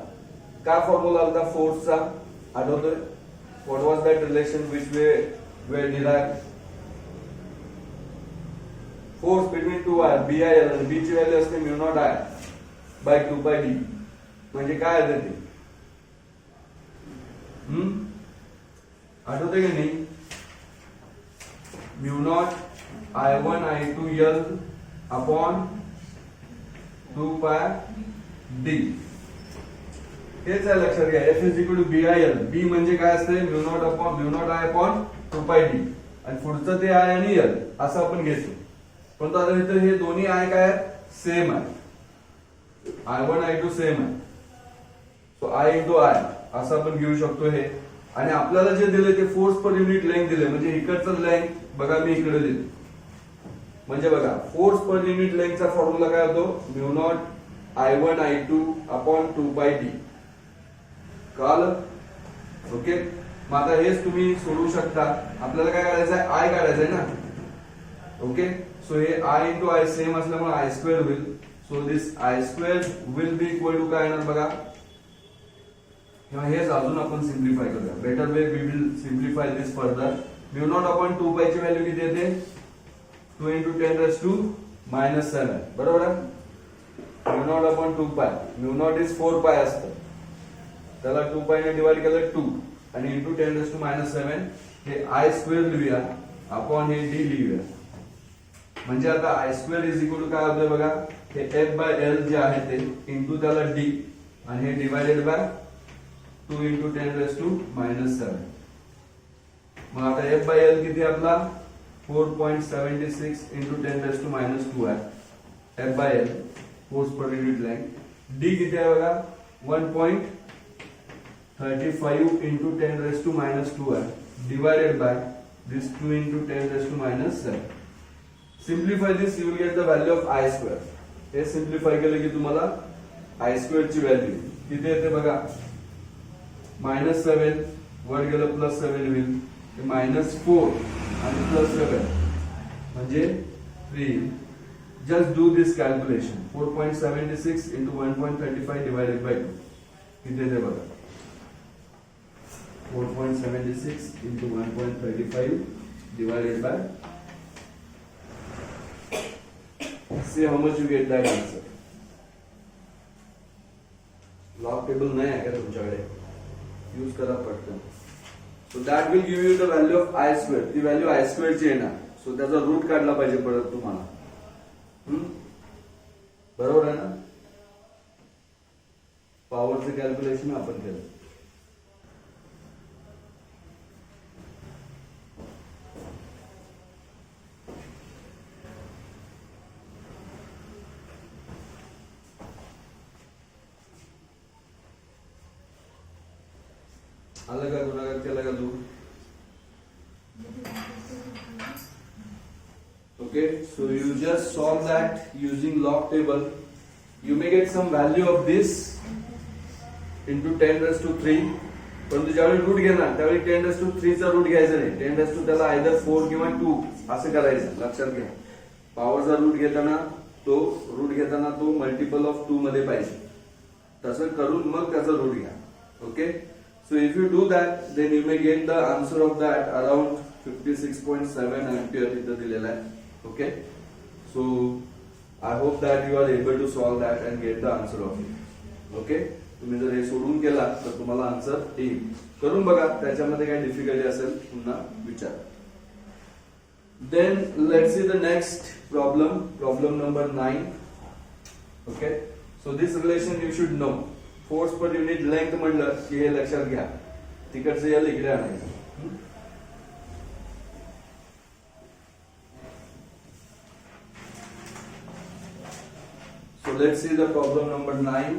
काय फॉर्म्युला होता फोर्सचा, आठवतोय? What was that relation which we derived? Force between two wire B I L आणि बी ची व्हॅल्यू असते mu naught I by 2 pi D. म्हणजे काय आहे ते आठवते की नाही? Mu naught I1 I2 L upon 2 pi D. हेच आहे लक्षात घ्या. F is equal to B I L. B म्हणजे काय असते mu naught I upon 2 pi D आणि पुढचं ते आय आणि एल असं आपण घेतो. पण आता इथे हे दोन्ही आय काय सेम आहे. I1 I2 सेम आहे. सो आय इंटू आय असं आपण घेऊ शकतो हे. आणि आपल्याला जे दिले ते फोर्स पर युनिट लेंथ दिले म्हणजे इकडचं लेंथ बघा मी इकडे दिले. म्हणजे बघा फोर्स पर युनिट लेंथचा फॉर्म्युला काय होतो mu naught I1 I2 upon 2 pi D. कळलं? ओके. मग आता हेच तुम्ही सोडवू शकता. आपल्याला काय करायचं आहे आय काढायचं आहे ना. ओके. सो हे आय इंटू आय सेम असल्यामुळे आय स्क्वेअर होईल. So this I square will be equal to काय येणार बघा. किंवा हेच अजून आपण सिम्प्लिफाय करूया. Better way we will simplify this further. Mu naught upon 2 pi ची व्हॅल्यू किती येते 2 into 10 raised to minus 7. बरोबर आहे. Mu naught upon 2 pi. Mu naught is 4 pi असतं. त्याला 2 पाय ने डिवाइड केलं 2 आणि इंटू 10 raised to minus 7 हे आय स्क्वेअर लिहूया अपॉन हे डी लिहूया. म्हणजे आता I square is equal to काय होतं बघा हे एफ बाय एल जे आहे ते इंटू त्याला डी आणि हे divided by 2 into 10 raised to minus 7. मग आता एफ बाय एल किती आपला 4.76 into 10 raised to minus 2 आहे. F by L force per unit length. D किती आहे बघा 1.35 into 10 raised to minus 2 आहे divided by this 2 into 10 raised to minus 7. Simplify this you will get the value of I square. हे simplify केलं की तुम्हाला I square ची value किती येते बघा -7 वर गेलं +7 होईल. -4 आणि +7 म्हणजे 3. Just do this calculation. 4.76 into 1.35 divided by 2 किती येते बघा 4.76 into 1.35 divided by. See how much you get that answer. Log table नाही आहे का तुमच्याकडे यूज करा पटकन. So that will give you the value of I square. ती व्हॅल्यू आय स्क्वेअर ची येणार. सो त्याचा रूट काढला पाहिजे परत तुम्हाला. बरोबर आहे ना. पॉवरचं कॅल्क्युलेशन आपण केलं. आलं का गुणाकार केला का तू. Okay, so you just solve that using log table. You may get some value of this into 10 raised to 3. परंतु ज्यावेळी रूट घेणार त्यावेळी 10 raised to 3 चा रूट घ्यायचा नाही. 10 raised to त्याला either 4 किंवा 2 असं करायचं. लक्षात घ्या. पॉवरचा रूट घेताना तो मल्टिपल ऑफ 2 मध्ये पाहिजे. तसं करून मग त्याचा रूट घ्या. Okay. So if you do that, then you may get the answer of that around 56.7 ampere इथं दिलेला आहे. Okay. So I hope that you are able to solve that and get the answer of it. Okay. तुम्ही जर हे सोडून केला तर तुम्हाला answer येईल. करून बघा. त्याच्यामध्ये काही डिफिकल्टी असेल पुन्हा विचार. Then let's see the next problem. Problem number 9. Okay. So this relation you should know. Force per unit length म्हणलं की हे लक्षात घ्या. तिकडचं या इकडे आणायचं. So let's see the problem number 9.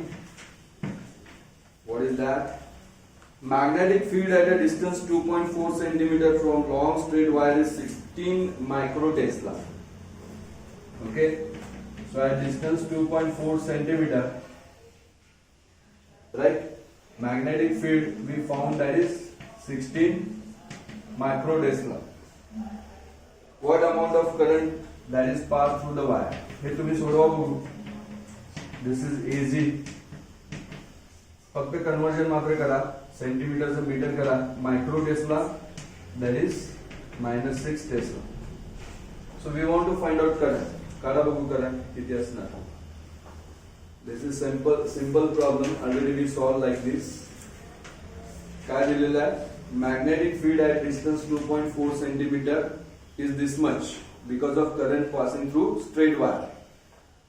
What is that? Magnetic field at a distance 2.4 centimeter from long straight wire is 16 microtesla. Okay. So at distance 2.4 centimeter. Right, magnetic field we found that is 16 microtesla. What amount of current that is passed through the wire? हे तुम्ही सोडवा बघू. This is easy. फक्त conversion मात्र करा. Centimetre से metre करा. मायक्रोटेस्ला that is -6 Tesla. So we want to find out current. काढा बघू current किती असणार. This is simple problem. Already we solved like this. काय दिलेलं आहे? Magnetic field at distance 2.4 centimeter is this much because of current passing through straight wire.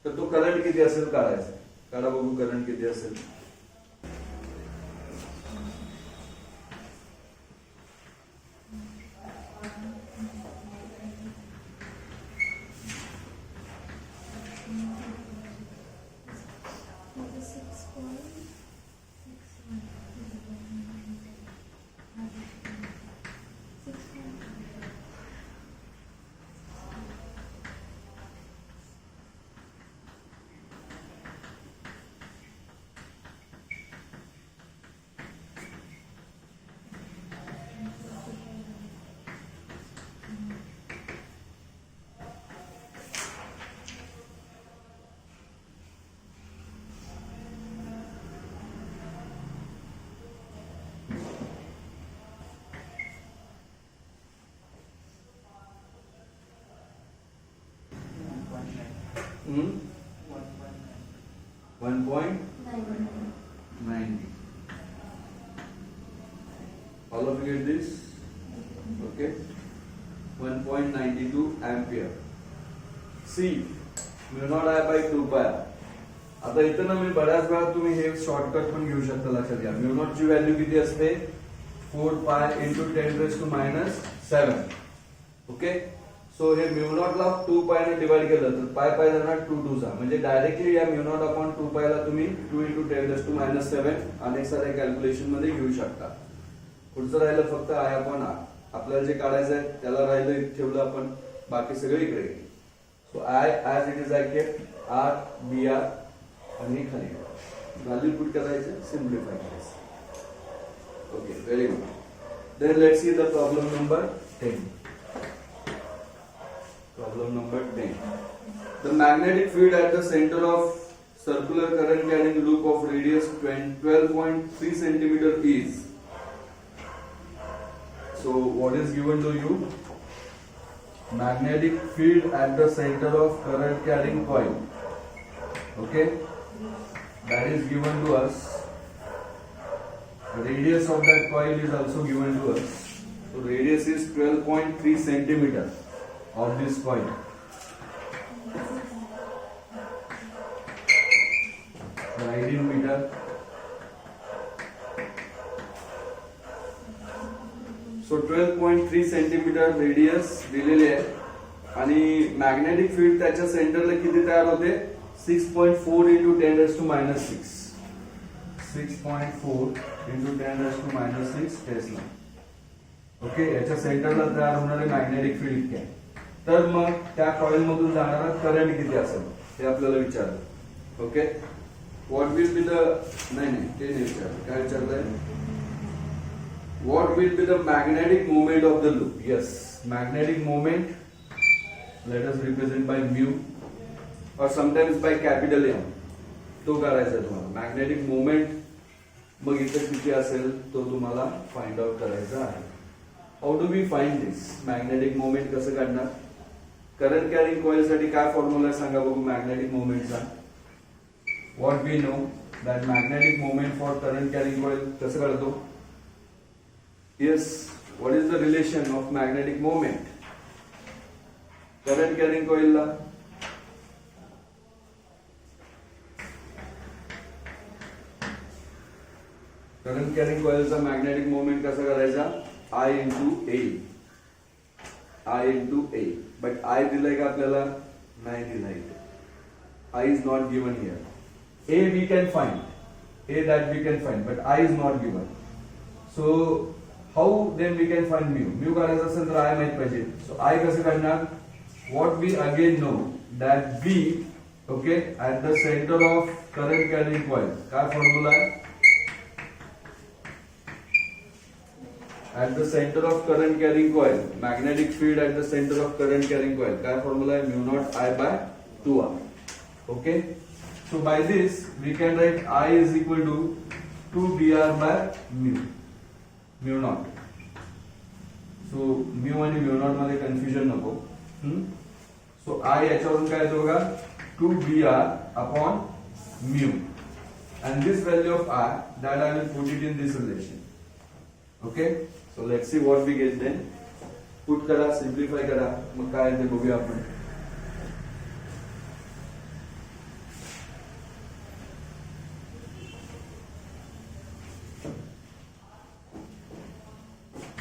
तर तो current किती असेल काढायचा. काढा बघू करंट किती असेल. Hmm? 1.90. All of you get this? Okay. 1.92 ampere. C. mu naught I by 2 pi. आता इथं ना मी बऱ्याच वेळा तुम्ही हे शॉर्टकट पण घेऊ शकता. लक्षात घ्या. म्यू नॉट ची व्हॅल्यू किती असते? 4 पाय इंटू 10⁻⁷. ओके. सो हे म्यू नॉट ला 2 पाय ने डिवाइड केलं तर पाय पाय जाणार 2 2 चा. म्हणजे डायरेक्टली या म्यू नॉट अपॉन 2 पाय ला तुम्ही 2 इंटू 10⁻⁷ अनेक साऱ्या कॅल्क्युलेशन मध्ये घेऊ शकता. पुढचं राहिलं फक्त आय अपॉन आर. आपल्याला जे काढायचं आहे त्याला राहिलं ठेवलं आपण. बाकी सगळं इकडे. So I as it is I kept. R B R आणि खाली व्हॅल्यू पुट करायचं. सिम्प्लिफाय करायचं. Okay. Very good. Then let's see the problem number 10. Problem number 10. The magnetic field at the center of circular current carrying loop of radius 12.3 centimeter is. So what is given to you? Magnetic field at the center of current carrying coil. Okay, that is given to us. The radius of that coil is also given to us. So radius is 12.3 centimeter of this coil. Write in meter. So 12.3 centimeter radius दिलेले आहे आणि magnetic field त्याच्या सेंटरला किती तयार होते? 6.4 into 10⁻⁶. 6.4 into 10⁻⁶ Tesla. Okay. याच्या सेंटरला तयार होणारे मॅग्नेटिक फील्ड इतके आहे. तर मग त्या कॉइल मधून जाणारा करंट किती असेल हे आपल्याला विचारलं. Okay. What will be the नाही ते नाही विचारलं. काय विचारलंय? What will be the magnetic moment of the loop. Yes, magnetic moment let us represent by mu or sometimes by capital M. तो करायचा तुम्हाला. मॅग्नेटिक मोमेंट मग इथे किती असेल तो तुम्हाला फाइंड आउट करायचा आहे. How do we find this? Magnetic moment कसं काढणार? करंट कॅरिंग कॉइल साठी काय फॉर्म्युला आहे सांगा बघू मॅग्नेटिक मोमेंटचा. What we know that magnetic moment for current carrying coil कसं काढतो? Yes, what is the relation of magnetic moment current carrying कॉइलला? करंट कॅरिंग कॉइलचा मॅग्नेटिक मोमेंट कसा करायचा? I into A. I into A. But I दिलाय का आपल्याला? नाही दिलाय. I is not given here. A we can find. A that we can find. But I is not given. So how then we can find mu? Mu काढायचं असेल तर I माहित पाहिजे. So I कसं काढणार? What we again know that B, okay, at the center of current carrying coil. काय formula आहे? At the center of current carrying coil, magnetic field at the center of current carrying coil. काय formula आहे? Mu naught I by 2R. Okay. So by this we can write I is equal to 2BR by mu. Mu naught. So mu आणि mu naught मध्ये confusion नको. सो I याच्यावरून काय येतो बघा 2br upon mu and this value of I that I will put it in this relation. Okay, so let's see what we get then. Put करा, simplify करा, मग काय ते बघूया आपण.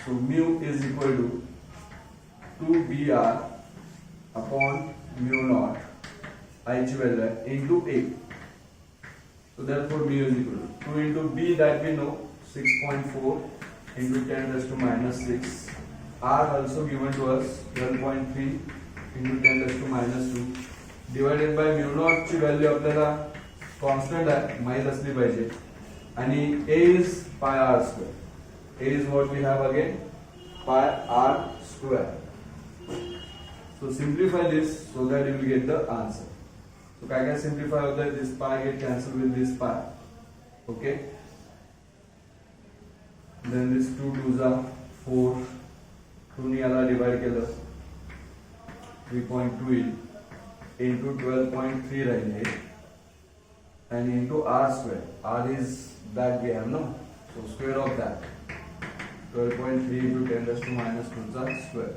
So mu is equal to 2br upon mu naught I ची value आहे into a. So therefore mu is equal to 2 into b that we know 6.4 into 10 raised to minus 6. R also given to us 12.3 into 10 raised to minus 2 divided by mu naught ची value आपल्याला constant आहे माहित असली पाहिजे आणि a is pi r square. A is what we have again pi r square. So simplify this so that you will get the answer. So काय काय simplify होता है, this pi get cancelled with this pi. Okay. Then this 2 2s are 4. 2 ने याला divide केलं 3.2 into 12.3 राहिले and into r square. R is that we have no. So square of that 12.3 into 10 raised to minus 2 square.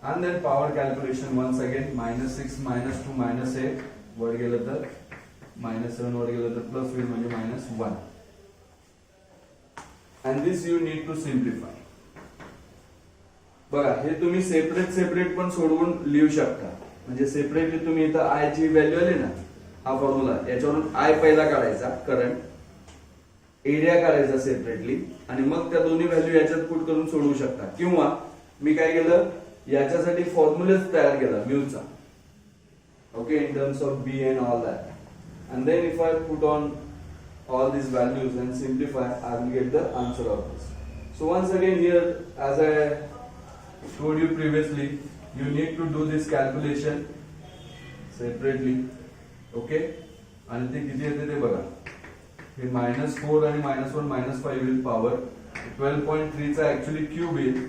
And then power calculation once again minus 6 minus 2 minus 8 वर गेलं तर minus 7 वर गेलं तर plus होईल म्हणजे minus 1. And this you need to simplify. बघा हे तुम्ही separate पण सोडवून लिहू शकता. म्हणजे सेपरेटली तुम्ही इथं I ची व्हॅल्यू आली ना, हा फॉर्म्युला याच्यावरून I पहिला काढायचा करंट, एरिया काढायचा सेपरेटली आणि मग त्या दोन्ही व्हॅल्यू याच्यात पुट करून सोडवू शकता. किंवा मी काय केलं याच्यासाठी फॉर्म्युलाच तयार केला म्यूचा. Okay, in terms of B and all that and then if I put on all these values and simplify, I will get the answer of this. So once again here, as I told you previously, you need to do this calculation separately. Okay, आणि ते किती येते ते बघा. हे -4 आणि -1 -5 will power 12.3 चा actually cube येईल.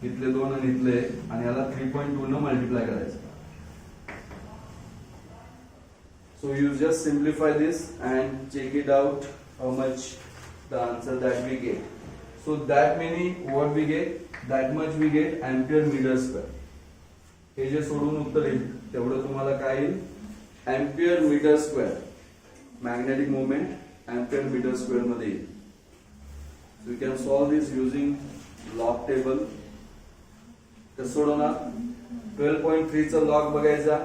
इथले 2 आणि इथले आणि याला 3.2 न मल्टिप्लाय करायचं. So you just simplify this and check it out how much the answer that we get. So that many what we get, that much we get ampere meter square. हे जे सोडून उत्तर येईल तेवढं तुम्हाला काय येईल ampere meter square. Magnetic moment ampere meter square मध्ये येईल. So you can solve this using log table. तर सोडवणार 12.3 चा log बघायचा,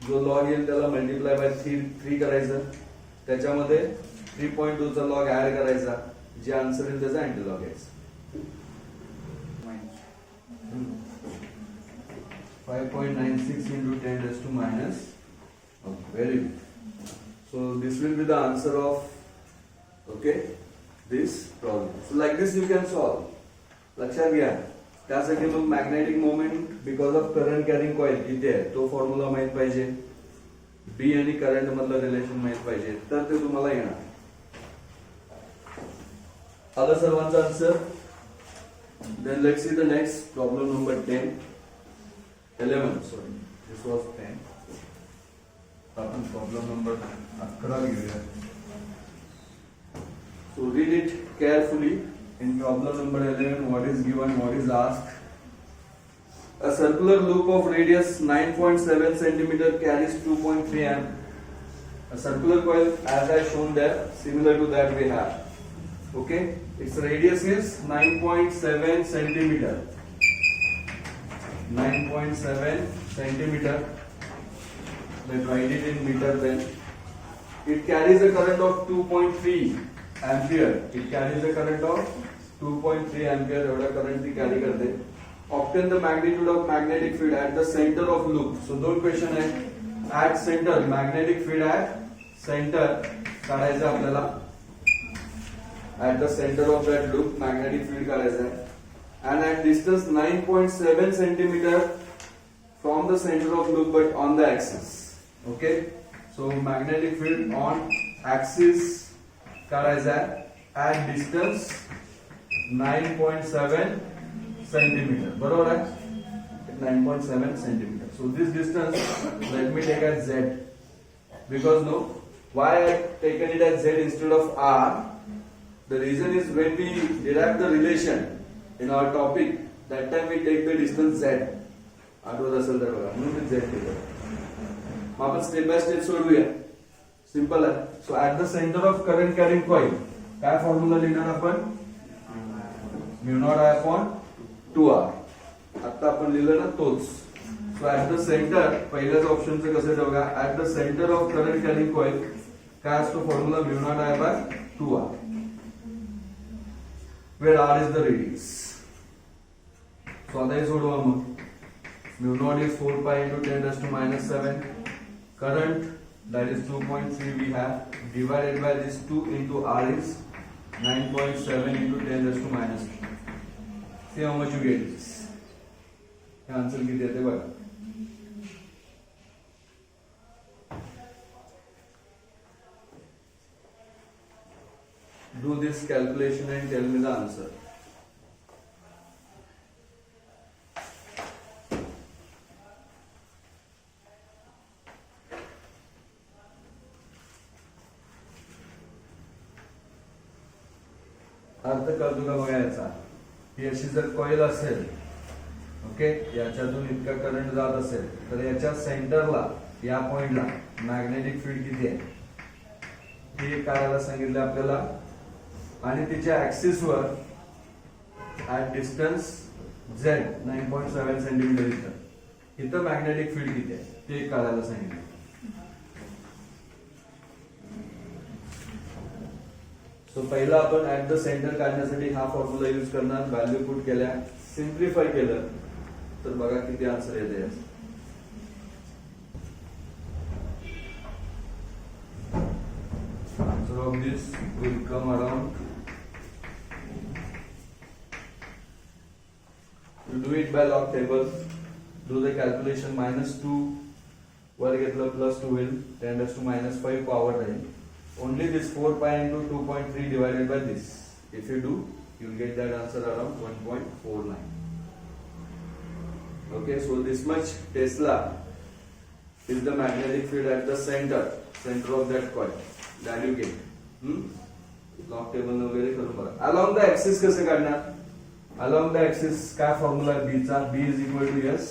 जो लॉग येईल त्याला मल्टिप्लाय बाय 3 करायचं, त्याच्यामध्ये 3.2 चा लॉग ऍड करायचा, जे आन्सर येईल त्याचा अँटीलॉग घ्यायचा. 5.96 into 10 raised to minus. Okay, very good. So this will be the answer of this problem. So like this you can solve. लक्षात घ्या. त्यासाठी मग magnetic moment because of current carrying coil किती आहे तो फॉर्म्युला माहित पाहिजे, बी आणि करंट मधलं रिलेशन माहित पाहिजे, तर ते तुम्हाला येणार. आलं सर्वांचा answer. Then let's see the next problem number 11 sorry this was 10. आपण प्रॉब्लेम नंबर 11 घेऊया. So read it carefully. In problem number 11, what is given, what is asked? A circular loop of radius 9.7 centimeter carries 2.3 amp. A circular coil, as I shown there, similar to that we have. Okay, its radius is 9.7 centimeter. 9.7 centimeter. Let's write it in meter then. It carries a current of 2.3 ampere. It carries a current of 2.3 ampere. एवढा current ती carry करते. Obtain the magnitude of magnetic field at the center of loop. So दोन question आहे. At center, magnetic field at center काढायचं आपल्याला. At the center of that loop, magnetic field काढायचं आहे. And at distance 9.7 centimeter from the center of loop, but on the axis. Okay. So magnetic field on axis काढायचा आहे. At distance 9.7 centimetre. बरोबर आहे. 9.7 centimeter. So this distance let me take as Z, because no, why I taken it as Z instead of R? The reason is when we derive the relation in our topic, that time we take the distance Z. आठवत असेल तर बघा, म्हणून Z केलं. मग आपण step by step सोडवूया. Simple आहे. सो at the centre of current carrying coil काय formula लिहिणार आपण? Mu naught I upon 2R. आता आपण लिहिलं ना तोच. सो ऍट द सेंटर, पहिल्याच ऑप्शनचं कसं आहे बघा, at the centre of current carrying coil काय असतो formula? Mu naught I by 2R, where R is the radius. So आता हे सोडवा मग. Mu naught is 4 pi into 10 raised to minus 7. Current, that is 2.3 we have, divided by this 2 into R is 9.7 into 10 raised to minus 2. See how much you get this. हे answer किती येते बघा. Do this calculation and tell me the answer. अर्थ कळतो का बघा याचा? ही अशी जर कॉइल असेल, ओके, याच्यातून इतका करंट जात असेल तर याच्या सेंटरला, या पॉइंटला मॅग्नेटिक फील्ड किती आहे हे काढायला सांगितलं आपल्याला, आणि तिच्या axis were at distance Z 9.7 centimetre इथं मॅग्नेटिक फील्ड किती आहे ते काढायला सांगितलं. सो पहिला आपण ऍट द सेंटर काढण्यासाठी हा फॉर्म्युला यूज करणार. व्हॅल्यू पुट केल्या, सिम्प्लिफाय केलं तर बघा किती आन्सर येते. Answer of this will come around, you do it by log table, do the calculation. -2 वर घेतलं प्लस 2 होईल, 10 raised to minus 5 power Raheel. Only this 4 pi into 2.3 divided by this. If you do, you will get that answer around 1.49. Okay, so this much Tesla is the magnetic field at the center of that coil. That you get. Log table वगैरे करून बघा. Along the axis कसे काढणार? Along the axis काय formula B चा? B is equal to S.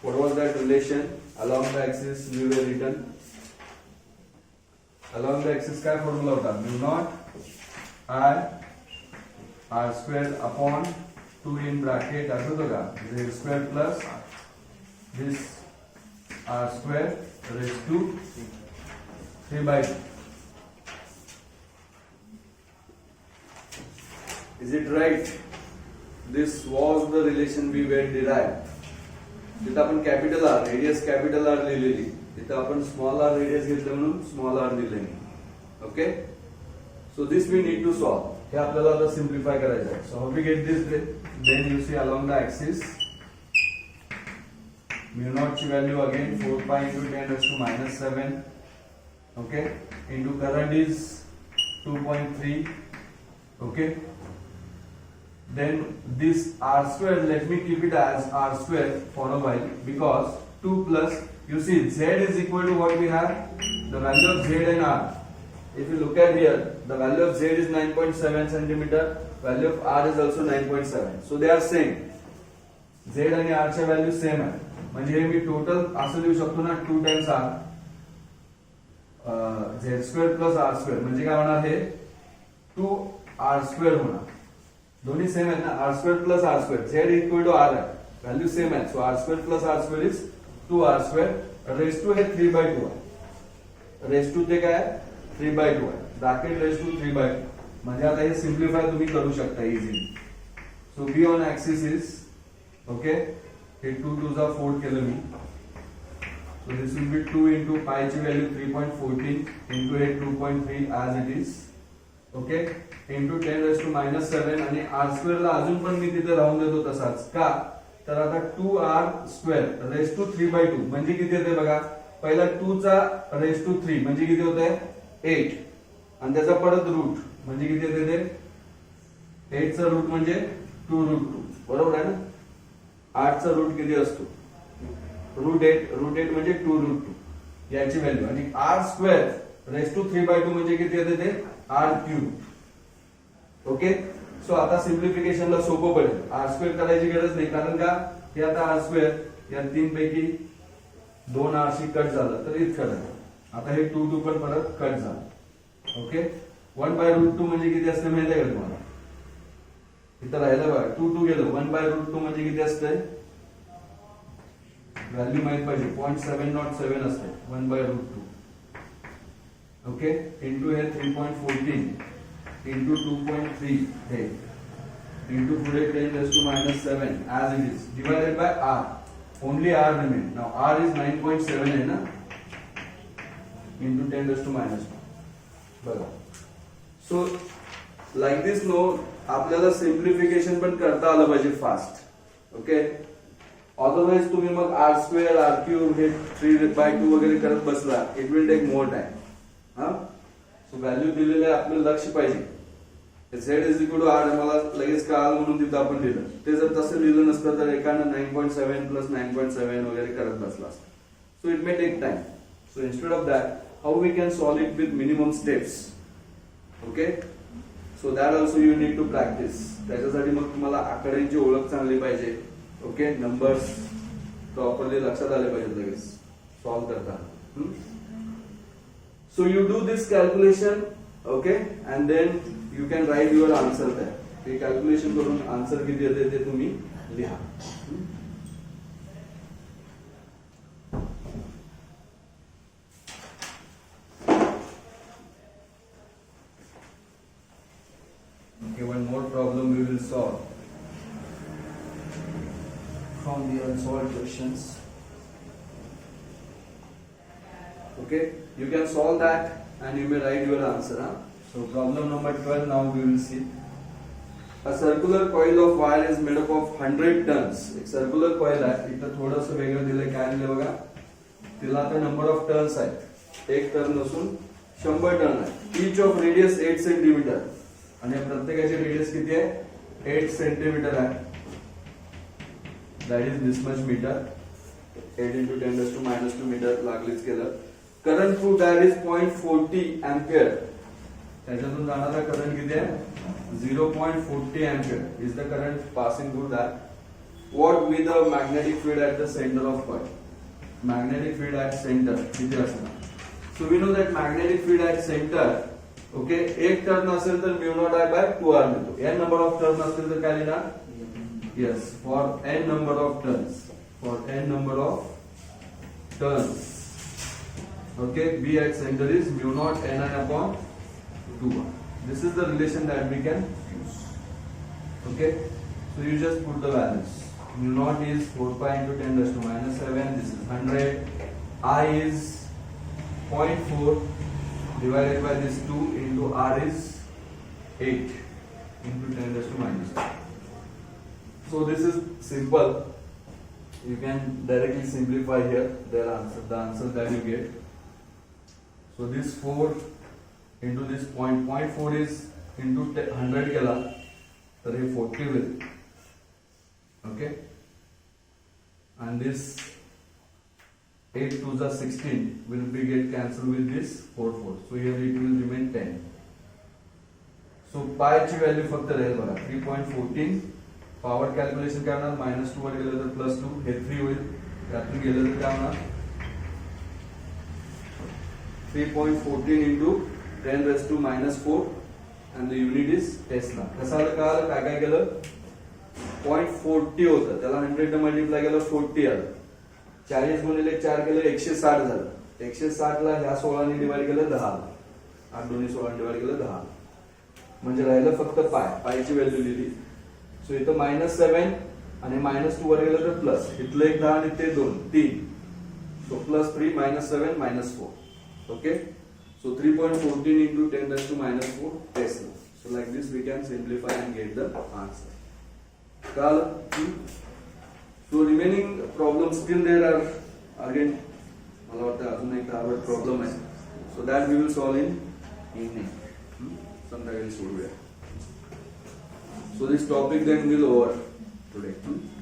What was that relation? Along the axis we were written. Along the axis काय formula होता? Mu naught I R square upon 2 in bracket आठवतो का? Z square plus this R square raised to 3/2. Is it right? This was the relation we were derived. तिथं आपण capital R, radius capital R लिहिलेली, तिथं आपण small r radius घेतलं म्हणून small r दिले. Okay, so this we need to solve. हे आपल्याला आता सिम्प्लिफाय करायचं आहे. So how we get this? Then you see along the axis mu naught ची value again 4 pi into 10 raised to minus 7. Okay, into current is 2.3. okay, then this R square, let me keep it as R square for a while, because 2 plus, you see Z is equal to what we have, the value of Z and R. If you look at here, the value of Z is 9.7 centimeter, value of R is also 9.7, so they are same. Z आणि R च्या value same आहे, म्हणजे मी total असं लिहू शकतो ना 2 times R, Z square plus R square, म्हणजे काय होणार? हे 2R square होणार. दोन्ही सेम आहेत ना, R square plus R square. Z equal to R आहे, व्हॅल्यू सेम आहे, सो R square plus R square is 2R square. Raise to हे 3/2 आहे, रेस टू ते काय 3/2 आहे, ब्रॅकेट रेस टू 3/2. म्हणजे आता हे सिम्प्लिफाय तुम्ही करू शकता easily. So B on axis is, okay, हे 2 2 जा 4 केलं मी. So this will be 2 into pi ची व्हॅल्यू 3.14 into हे 2.3 as it is. Okay, into 10 raised to minus 7, आणि R square ला अजून पण मी तिथे राहून देतो तसाच का, तर आता 2R square raised to 3/2 म्हणजे किती येते बघा. पहिला 2 चा raised to 3 म्हणजे किती होत आहे 8, आणि त्याचा परत रूट म्हणजे किती येते ते 8 चा रूट म्हणजे 2√2, बरोबर आहे ना. 8चा रूट किती असतो? √8 म्हणजे 2√2 याची व्हॅल्यू, आणि r² रेस टू 3/2 म्हणजे किती येते ते? r³. ओके, सो आता सिम्प्लिफिकेशनला सोपं पडेल. r² करायची गरज नाही, कारण का हे आता r² या 3 पैकी 2 r कट झालं तर इतकं आहे. आता हे 2 पण परत कट झालं. ओके, 1/√2 म्हणजे किती असते माहिती आहे का तुम्हाला? इथं राहिलं बघा 2 गेलं, 1/√2 म्हणजे किती असते? व्हॅल्यू माहित पाहिजे, 0.707 असते 1/√2. ओके, इंटू हे 3.14 इंटू 2.3 हे इंटू पुढे 10⁻⁷ as it is divided by r. Only r remain. Now r is 9.7 है ना, into 10⁻⁻1. बघा. So like this नो, आपल्याला सिम्प्लिफिकेशन पण करता आलं पाहिजे फास्ट. ओके, अदरवाइज तुम्ही मग r² r³ हे 3/2 वगैरे करत बसला, it will take more time. हा, सो व्हॅल्यू दिलेले आपलं लक्ष पाहिजे. z = r मला लगेच कळालं म्हणून तिथं आपण लिहिलं. ते जर तसं लिहिलं नसतं तर एकानं 9.7 + 9.7 वगैरे करत बसला असतं. So it may take time. So instead of that, how we can solve it with minimum steps. Okay, so that also you need to practise. त्याच्यासाठी मग तुम्हाला आकड्यांची ओळख चांगली पाहिजे. ओके, नंबर्स प्रॉपरली लक्षात आले पाहिजे लगेच सॉल्व करताना. So you do this calculation. Okay, and then you can write your answer there. हे कॅल्क्युलेशन करून आन्सर किती येते ते तुम्ही लिहा. Okay, one more problem we will solve from the unsolved questions. Okay, you can solve that and you may write your answer. So problem number 12 now we will see. A circular coil of wire is made up of 100 tons. एक circular coil आहे, इथं थोडंसं वेगळं दिलंय. काय दिलंय बघा, तिला आता नंबर ऑफ टर्न्स आहेत. 1 टर्न नसून 100 टर्न आहे. Each of radius 8 सेंटीमीटर, आणि प्रत्येकाची रेडियस किती आहे? 8 सेंटीमीटर आहे. That is this much meter. 8 into 10⁻⁻2 metre लागलीच केलं. Current through that is 0.40 ampere. त्याच्यातून जाणारा करंट किती आहे? 0.40 ampere is the current passing through that. What with the magnetic field at the center of coil? Magnetic field at center किती असणार? So we know that magnetic field at center. Okay, एक turn असेल तर μ0I/2r मिळतो. n number of turns असतील तर काय लिहिणार? Yes, for n number of turns. For n number of turns. Okay, B at center is μ0 Ni/2r. This is the relation that we can use. Okay, so you just put the values. μ0 is 4 pi into 10⁻⁷. This is 100. I is 0.4 divided by this 2 into r is 8 into 10⁻⁷. So this is simple. You can directly simplify here the answer that you get. So this 4 into this 0.4 is into 100 केला तर हे 40 will. Okay, and this 8 to the 16 will be get cancelled with this 4. So here it will remain 10. So pi ची value फक्त राहील बघा 3.14. Power calculation करणार, -2 वर गेलं तर +2, हे 3 होईल. त्यातून गेलं तर काय होणार? 3.14 into 10⁻⁻4 and the unit is Tesla. कसाला कळालं काय काय केलं? 0.40 होतं, त्याला 100 ने मल्टिप्लाय केलं 40 आलं. 40 गुणिले 4 केलं 160 झालं. 160 ला ह्या 16 ने डिवाइड केलं 10 आलं. 8 दोन्ही 16 डिवाइड केलं 10 आलं. म्हणजे राहिलं फक्त पायची व्हॅल्यू लिहिली. सो इथं -7 आणि -2 वर गेलं तर प्लस, इथलं एक 10 आणि ते 2 3. सो +3 -7 -4. Okay, so 3.14 into 10⁻⁴ Tesla. So like this we can simplify and get the answer. So remaining problems still there are again. मला वाटतं अजून एक हार्ड प्रॉब्लेम आहे. So that we will solve in evening. संध्याकाळी सोडूया. So this topic then will over. today.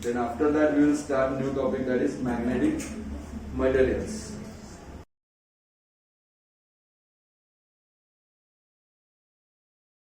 Then after that we will start new topic, that is magnetic materials.